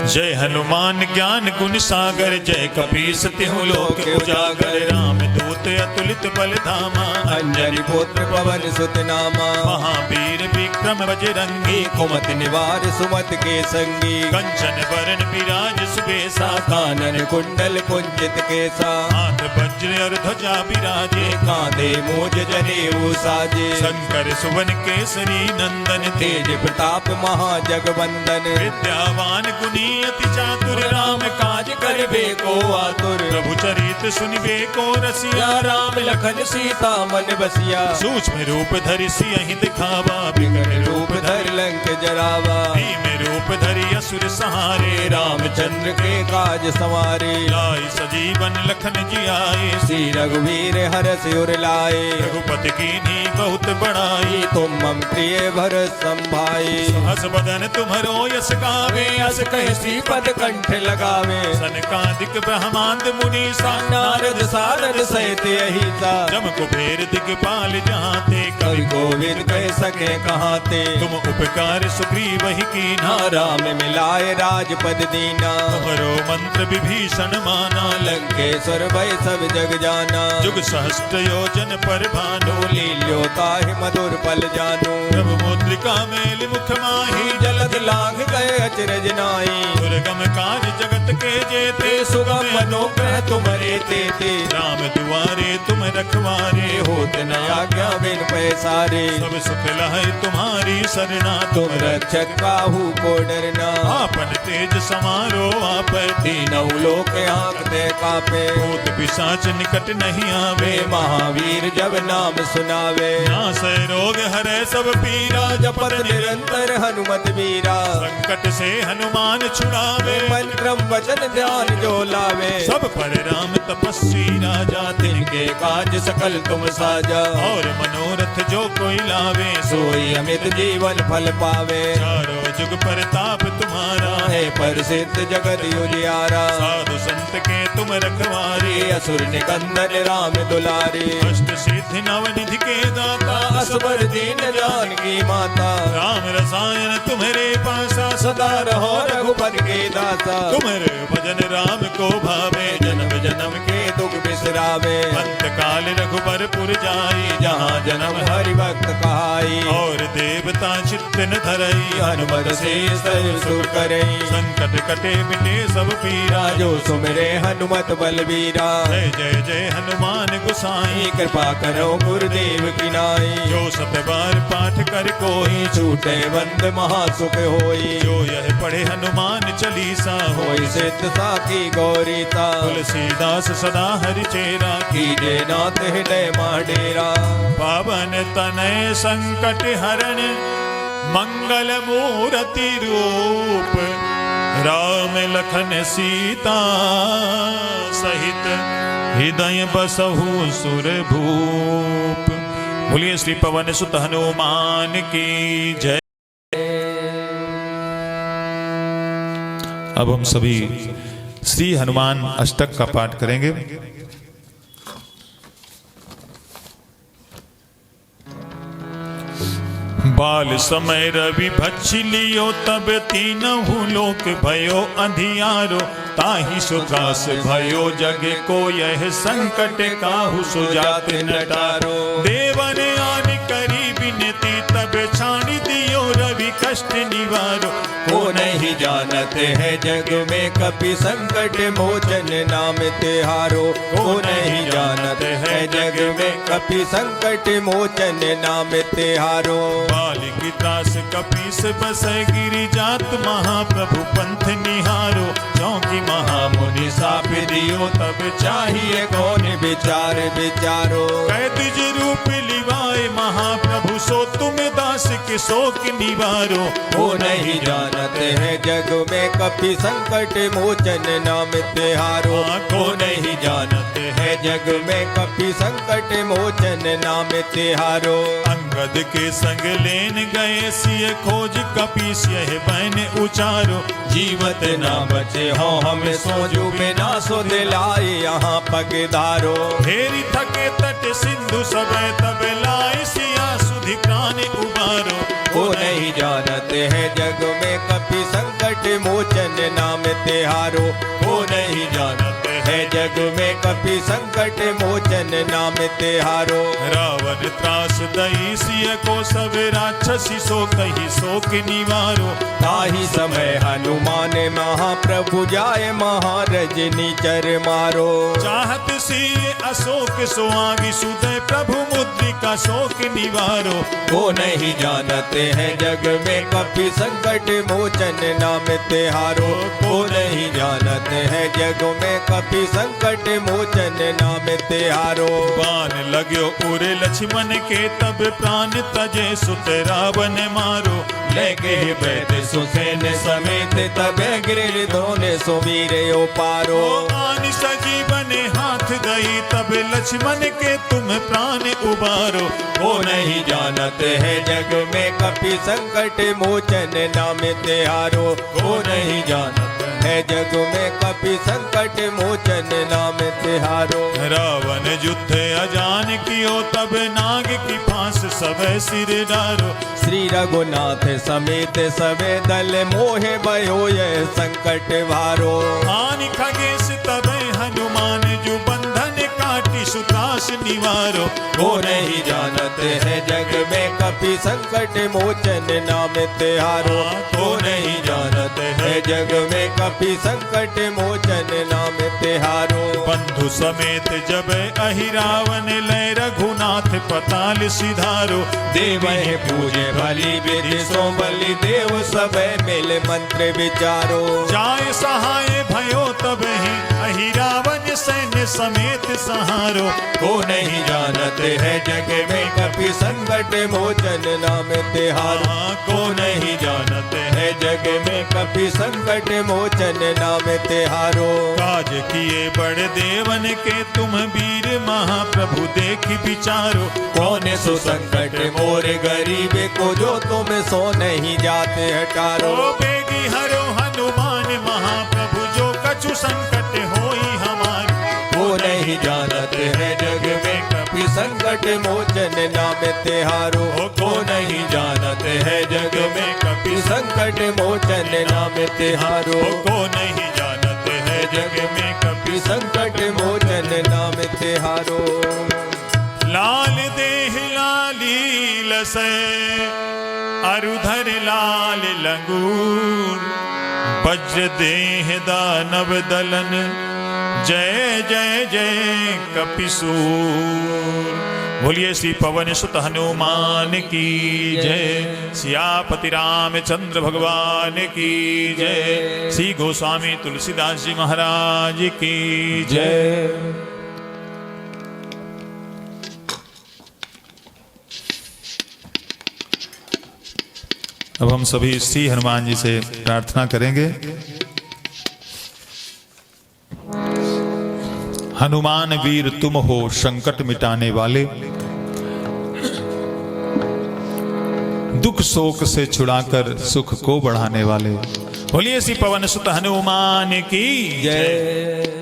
जय हनुमान ज्ञान गुण सागर, जय कपीस तिहुँ लोक उजागर। राम दूत अतुलित बल धामा, अंजनी पुत्र पवन सुत नामा। महावीर विक्रम बजरंगी, कुमति निवार सुमत के संगी। कंचन बरन विराज सुबेसा, कानन कुंडल कुंचित केसा। हाथ वज्र और ध्वजा विराजे, कांधे मूज जनेऊ साजे। शंकर सुवन केसरी नंदन, तेज प्रताप महाजगवंदन। विद्यावान गुणी अति चातुर, राम काज करबे को आतुर। प्रभु चरित सुनिबे को रसिया, राम लखन सीता मन बसिया। सूक्ष्म रूप धरि सियहि दिखावा, विकट रूप धर लंक जरावा। भीम रूप धरि असुर सहारे, रामचंद्र के काज सवारे। लाए सजीवन लखन जियाए, श्री रघुवीर हरष उर लाए। रघुपति कीन्ही बहुत बड़ाई, तुम मम प्रिय भरत संभाई। हस बदन तुम्हरो यस गावे, अस कहि श्रीपद कंठ लगावे। सनकादिक ब्रह्मांड मुनीसा, नारद सारद सहित अहिसा। जम कुबेर दिगपाल जहाते, कवि गोविंद कह सके कहाते। तुम उपकार सुग्रीव ही कीन्हा, राम मिलाए राजपद दीना। तुम्हरो मंत्र विभीषण माना, लंकेश्वर भय सब जग जाना। जुग सहस्त्र योजन पर भानु, लील्योताहि मधुर पल जानु। प्रभु मुद्रिका मेलि मुख माहि, जलद लांघ गए अचरज नाई। दुर्गम काज जगत के जेते, सुगम मनोग्रह तुम्हारे तेते। राम दुआरे तुम रखवारे, होत न आज्ञा बिन पैसारे। सब सुख लहै तुम्हारी सरना, तुम रक्षक काहू को डरना। आपन तेज समारो आपै, तीनों लोक आंकते कापे। भूत पिशाच निकट नहीं आवे, वे महावीर जब नाम सुनावे। नासै रोग रोग हरे सब पीरा, जपत निरंतर हनुमत वीरा। संकट से हनुमान छुड़ावे, मंत्रम वचन ध्यान जो लावे। सब पर राम तपस्वी राजा, तिनके काज सकल तुम साजा। और मनोरथ जो कोई लावे, सोई अमित जीवन फल पावे। चारों जुग परताप तुम्हारा, है प्रसिद्ध जगत उजियारा। साधु संत के तुम रखवारे, असुर निकंदन राम दुलारे। अष्ट सिद्धि नवनिधि के दाता, असबर दीन जानकी माता। राम रसायन तुम्हारे पासा, सदा रहो रघुपति के दासा। तुम्हारे भजन राम को भावे, जन्म जन्म के दुख बिसरावे। अंत काल रघुबरपुर जाई, जहाँ जन्म हरि भक्त कहाई। और देवता चित्त न धरई, हनुमत से सर्व सुख करई। संकट कटे मिटे सब पीरा, जो सुमिरे हनुमत बलवीरा। जय जय जय हनुमान गोसाई, कृपा करो गुरुदेव की नाई। जो सत बार पाठ कर कोई, छूटे बंद महासुख होई। जो यह पढ़े हनुमान चालीसा, होई सिद्ध साकी गौरीता। तुलसीदास सदा हरि चेरा, कीजे नाथ हृदय माडेरा। पावन तनय संकट हरण, मंगल मूर्ति रूप। राम लखन सीता सहित, हृदय बसहु सुर भूप। बोलिए श्री पवन सुत हनुमान की जय। अब हम सभी श्री हनुमान अष्टक का पाठ करेंगे। बाल समय रवि भक्षि लियो, तब तीनहु लोक भयो अंधियारो। ताहि सुखास भयो जग को, यह संकट काहू सुजात नटारो। देवन आन करी विनती, तब छाणी दियो रवि कष्ट निवारो। को नहीं जानते है जग में कपि संकट मोचन नाम तिहारो। को नहीं जानते है जग में कपि संकट मोचन नाम तिहारो। बालिक त्रास कपीस बसै, गिरि जात महाप्रभु पंथ निहारो। चौकी महामुनि साप दियो तब चाहिए कौन विचार विचारो। कैद रूप लिवाए महाप्रभु, सो तुम दास के शोक निवारो। वो नहीं जानते हैं जग में कपि संकट मोचन नाम तिहारो। को नहीं जानते हैं जग में कपि संकट मोचन नाम तिहारो। अंगद के संग लेन गए, सिय खोज कपीस यह बैन उचारो। जीवत ना बचे हो हमें सोजू में ना सो दिलाए यहाँ पगधारो। फेरी थके तट सिंधु सबे, तब लाए सिया सुधि प्राण उबारो। वो नहीं जानते हैं जग में कपि संकट मोचन नाम तिहारो। वो नहीं जानते हैं जग में कपि संकट मोचन नाम तिहारो। रावण त्रास दई, सिय को सब राक्षसी सो कही शोक निवारो। ताहि समय हनुमान महाप्रभु जाए, महारजनी चर मारो। चाहत सिय अशोक सुहागी, सुदय प्रभु मुद्रिका शोक निवारो। वो नहीं जानते हैं जग में कपि संकट मोचन नाम तिहारो। वो नहीं जानते हैं जग में कपि संकट मोचन नाम तिहारो। बाण लाग्यो उरे लक्ष्मण के, तब प्राण तजे सुत रावण मारो। लेके बैठ सुसेन समेत, तब गिर धोने सुवीर पारो। आन सजीवन हाथ गई, तब लक्ष्मण के तुम प्राण उबारो। वो नहीं जानते हैं जग में कपि संकट मोचन नाम तिहारो। वो नहीं जानते है जग में कपि संकट मोचन नाम तिहारो। रावण युद्ध अजान कियो, तब नाग की फांस सब सिर डारो। श्री रघुनाथ समेत सबे दल, मोहे भयो यह संकट भारो। आन खगेश तब हनुमान, जो बंधन काटी सुत्रास निवारो। वो नहीं जानते हैं जग में कपि संकट मोचन नाम तिहारो। वो नहीं जानते हैं जग में कपि संकट मोचन नाम तिहारो। बंधु समेत जब अहिरावन, लय रघुनाथ पताल सिधारो। देव पूजे भली विधि सो बलि, देव सब मिल मंत्र विचारो। जाय सहाय भयो तब ही, अहिरावन सैन्य समेत सहारो। को नहीं जानत है जग में कपि संकट मोचन नाम तिहारो। को नहीं जानत है जग में कपि संकट मोचन नाम तिहारो। काज किए बड़े देवन के तुम वीर महाप्रभु देख विचारो। कौन सो संकट मोर गरीब को जो तुम सो नहीं जाते हटारो। ओ बेगी हरो हनुमान महाप्रभु जो कछु संकट होई हमारे। वो नहीं जानत है जग में कपि संकट मोचन नाम तिहारो। को नहीं जानत है जग में कपि संकट मोचन नाम तिहारो। को नहीं जानत है जग में कपि संकट मोचन नाम तिहारो। लाल देह लाली लसै अरुधर लाल लंगूर। वज्र देह दानव दलन जय जय जय कपिसूर। बोलिए श्री पवन सुत हनुमान की जय। सियापति रामचंद्र भगवान की जय। श्री गोस्वामी तुलसीदास जी महाराज की जय। अब हम सभी श्री हनुमान जी से प्रार्थना करेंगे। हनुमान वीर तुम हो संकट मिटाने वाले। दुख शोक से छुड़ाकर सुख को बढ़ाने वाले। बोलिए श्री पवन सुत हनुमान की जय।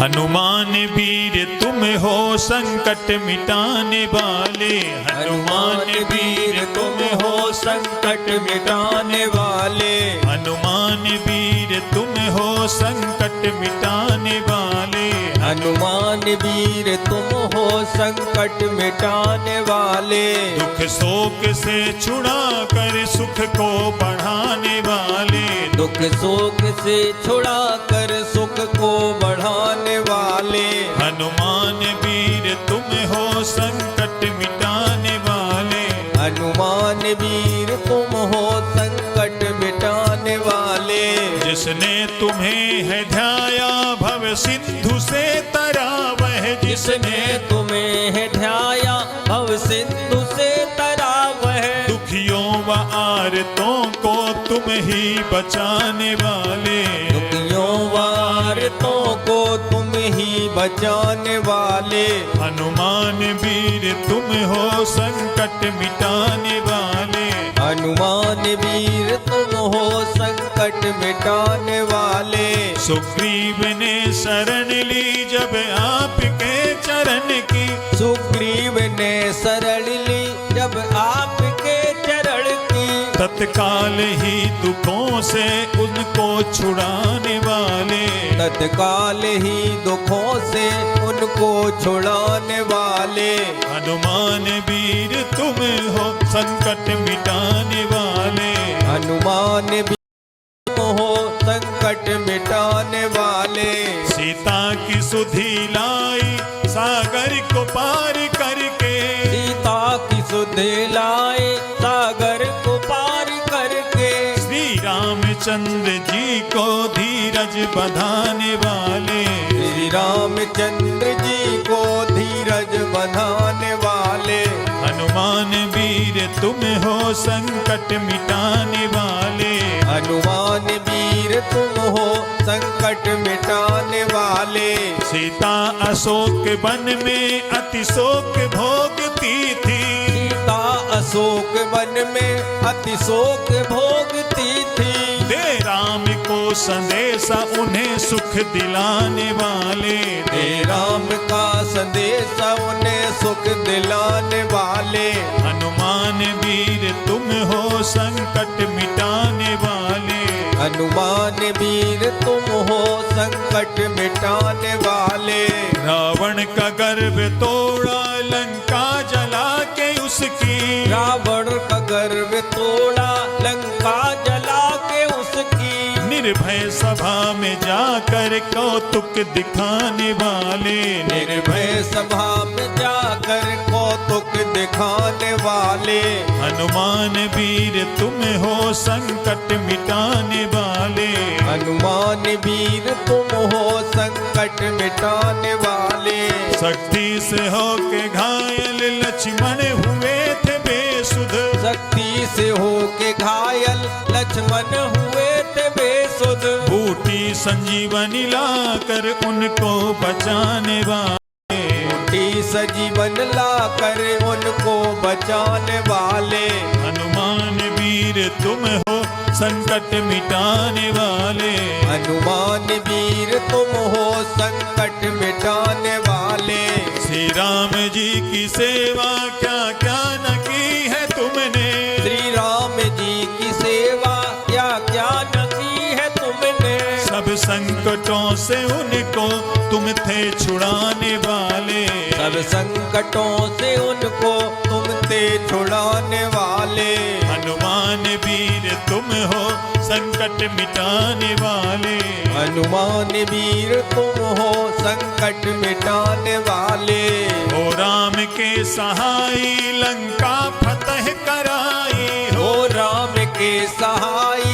हनुमान वीर तुम हो संकट मिटाने वाले। हनुमान वीर तुम हो संकट मिटाने वाले। हनुमान वीर तुम हो संकट मिटाने वाले। हनुमान वीर तुम हो संकट मिटाने वाले। दुख शोक से छुड़ा कर सुख को बढ़ाने वाले। दुख शोक से छुड़ा कर सुख को बढ़ाने वाले। हनुमान वीर तुम हो संकट मिटाने वाले। हनुमान वीर तुम हो संकट मिटाने वाले। जिसने तुम्हें है ध्याया भव सिंधु से तरा वह। जिसने तुम्हें है ध्याया भव सिंधु से तरा वह। दुखियों व आरतों को तुम ही बचाने वाले। दुखियों व आरतों को तुम ही बचाने वाले। हनुमान वीर तुम हो संकट मिटाने वाले। हनुमान वीर तुम हो संकट मिटाने वाले। सुग्रीव ने शरण ली जब आपके चरण की। सुग्रीव ने शरण ली जब आपके चरण की। तत्काल ही दुखों से उनको छुड़ाने वाले। तत्काल ही दुखों से उनको छुड़ाने वाले। हनुमान वीर तुम हो संकट मिटाने वाले। हनुमान वीर तुम हो संकट मिटाने वाले। सीता की सुधि लाई सागर को पार करके। सीता की सुधि लाए सागर को पार करके। श्री रामचंद्र जी को धीरज बंधाने वाले। श्री रामचंद्र जी को धीरज बंधाने वाले। हनुमान वीर तुम हो संकट मिटाने वाले। हनुमान वीर तुम हो संकट मिटाने वाले। सीता अशोक वन में अति शोक भोगती थी। सीता अशोक वन में अति शोक भोगती थी। दे राम को संदेशा उन्हें सुख दिलाने वाले। दे राम का संदेशा उन्हें सुख दिलाने वाले। हनुमान वीर तुम हो संकट मिटाने वाले। हनुमान वीर तुम हो संकट मिटाने वाले। रावण का गर्व तोड़ा लंका जला के उसकी। रावण का गर्व तोड़ा लंका जला के उसकी। निर्भय सभा में जाकर कौतुक दिखाने वाले। निर्भय सभा में जाकर कौतुक दुख दिखाने वाले। हनुमान वीर तुम हो संकट मिटाने वाले। हनुमान वीर तुम हो संकट मिटाने वाले। शक्ति से होके घायल लक्ष्मण हुए थे बेसुध। शक्ति से होके घायल लक्ष्मण हुए थे बेसुध। बूटी संजीवनी लाकर उनको बचाने वाले। बूटी संजीवन लाकर उनको बचाने वाले। हनुमान वीर तुम हो संकट मिटाने वाले। हनुमान वीर तुम हो संकट मिटाने वाले। श्री राम जी की सेवा क्या क्या न की है तुमने। श्री राम जी की सेवा क्या क्या न की है तुमने। सब संकटों से उनको तुम थे छुड़ाने वाले। सब संकटों से उनको तुम थे छुड़ाने वाले। हनुमान वीर तुम हो संकट मिटाने वाले। हनुमान वीर तुम हो संकट मिटाने वाले। हो राम के सहाय लंका फतह कराई। हो राम के सहाय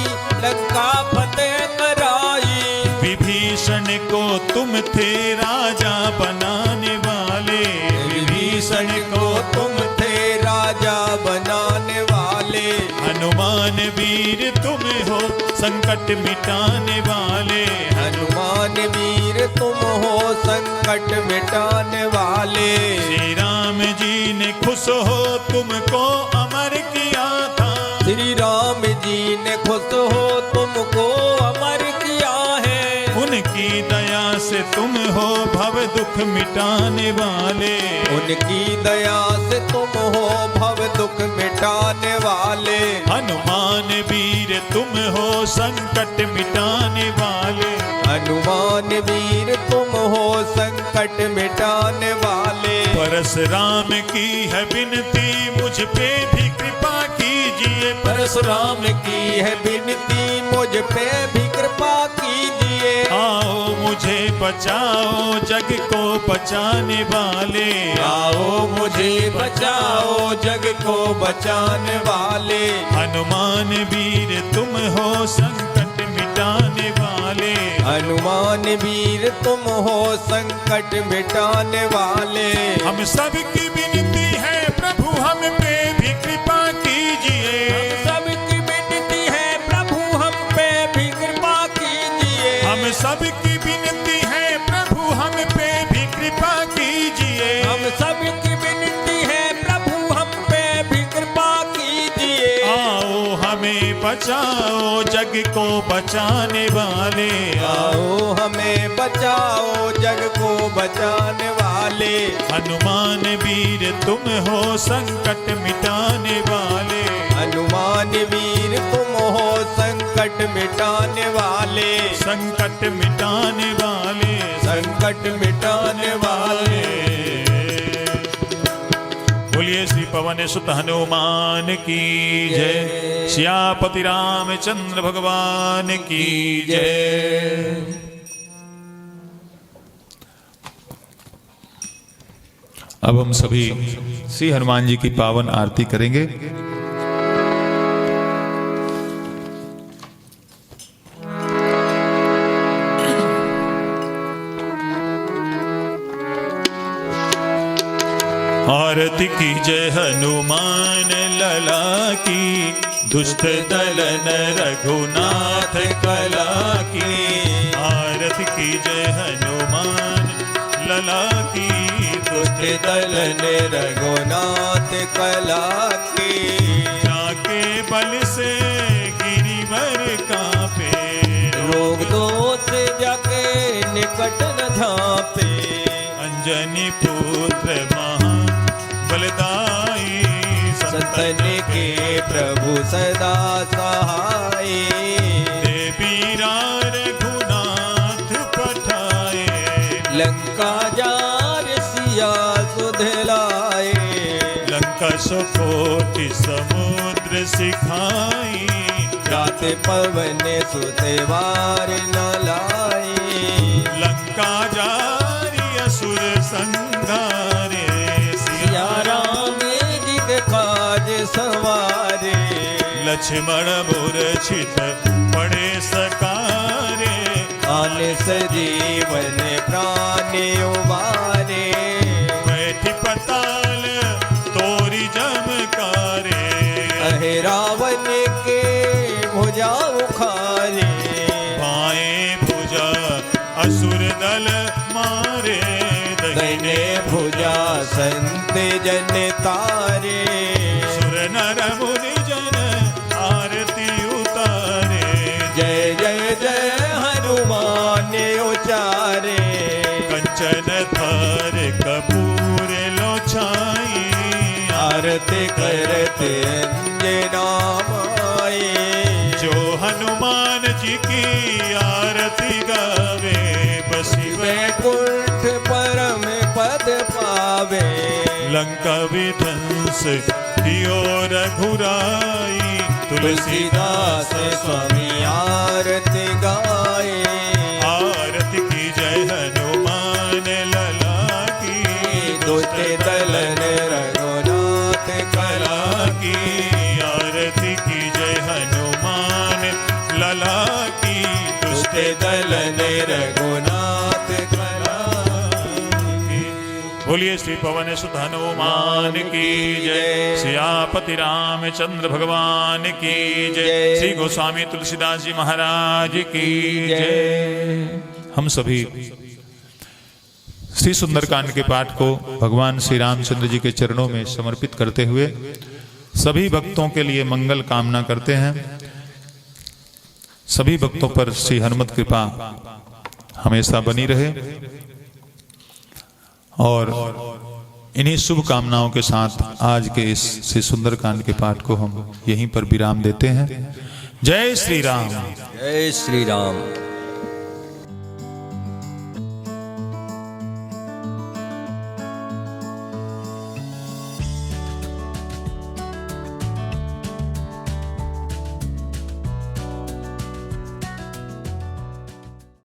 लंका फतेह कराई। विभीषण को तुम थे राजा बनाने वाले। विभीषण को तुम थे राजा बनाने वाले। हनुमान वीर तुम हो संकट मिटाने वाले। हनुमान वीर तुम हो संकट मिटाने वाले। श्री राम जी ने खुश हो तुमको अमर किया था। श्री राम जी ने खुश हो तुमको अमर किया है। उनकी दया से तुम हो भव दुख मिटाने वाले। उनकी दया से तुम हो भव दुख मिटाने वाले। हनुमान वीर तुम हो संकट मिटाने वाले। हनुमान वीर तुम हो संकट मिटाने वाले। परशुराम की है विनती मुझ पे भी कृपा कीजिए। परशुराम की है विनती मुझ पे भी कृपा कीजिए। आओ मुझे बचाओ जग को बचाने वाले। आओ मुझे बचाओ जग को बचाने वाले। हनुमान वीर तुम हो संकट मिटाने वाले। हनुमान वीर तुम हो संकट मिटाने वाले। हम सबकी विनती है प्रभु हम पे भी कृपा कीजिए। हम सबकी विनती है प्रभु हम पे भी कृपा कीजिए। हम सबकी विनती है प्रभु हम पे भी कृपा कीजिए। हम सबकी विनती है प्रभु हम पे भी कृपा कीजिए। आओ हमें बचाओ जग को बचाने वाले। आओ हमें बचाओ जग को बचाने वाले। हनुमान वीर तुम हो संकट मिटाने वाले। हनुमान वीर तुम हो संकट मिटाने वाले। संकट मिटाने वाले। संकट मिटाने वाले। बोलिए श्री पवन सुत हनुमान की जय। सियापति रामचंद्र भगवान की जय। अब हम सभी श्री हनुमान जी की पावन आरती करेंगे। आरती की जय हनुमान लला की। दुष्ट दलन रघुनाथ कला की। आरती की जय हनुमान लला की। दुष्ट दलन रघुनाथ कला की। जाके बल से गिरिवर कांपे। रोग दोष जाके निकट न झांपे। अंजनी पुत्र महा बलदाई। संतन के प्रभु सदा सहाय। देवीरा रघुनाथ पठाए। लंका जार सिया सुधलाए। लंका सुकोटि समुद्र सिखाई। जाते पवन सुतेवार न लाए। लंका जारी असुर संघारे। सिया राम संवारे। लक्ष्मण मूर्छित पड़े सकारे, काल सजीवन प्राण उबारे। बैठी पताल तोरी जमकारे, अहे रावण के भुजा उखारे। बाएं भुजा असुर दल मारे, दहिने भुजा संत जन तारे। सुर नर मुनि जन आरती उतारे। जय जय जय हनुमान उचारे। कंचन थार कपूर लो छाई, आरती करते अंजना माई। जो हनुमान जी की आरती गावे, बसी वैकुंठ परम पद पावे। लंका विध्वंस कियो रघुराई, तुलसीदास स्वामी आरती गाए। आरती की जय हनुमान लला की, दुष्ट दलन रघुनाथ कला की। आरती की जय हनुमान लला की, दुष्ट दलन रघुनाथ कला की। बोलिए श्री पवन सुत हनुमान की जय। सियापति रामचंद्र भगवान की जय। श्री गोस्वामी तुलसीदास जी महाराज की जय। हम सभी श्री सुंदरकांड के पाठ को भगवान श्री रामचंद्र जी के चरणों में समर्पित करते हुए सभी भक्तों के लिए मंगल कामना करते हैं। सभी भक्तों पर श्री हनुमत कृपा हमेशा बनी रहे और इन्हीं शुभ कामनाओं के साथ आज के इस श्री सुंदरकांड के पाठ को हम यहीं पर विराम देते हैं। जय श्री राम। जय श्री राम।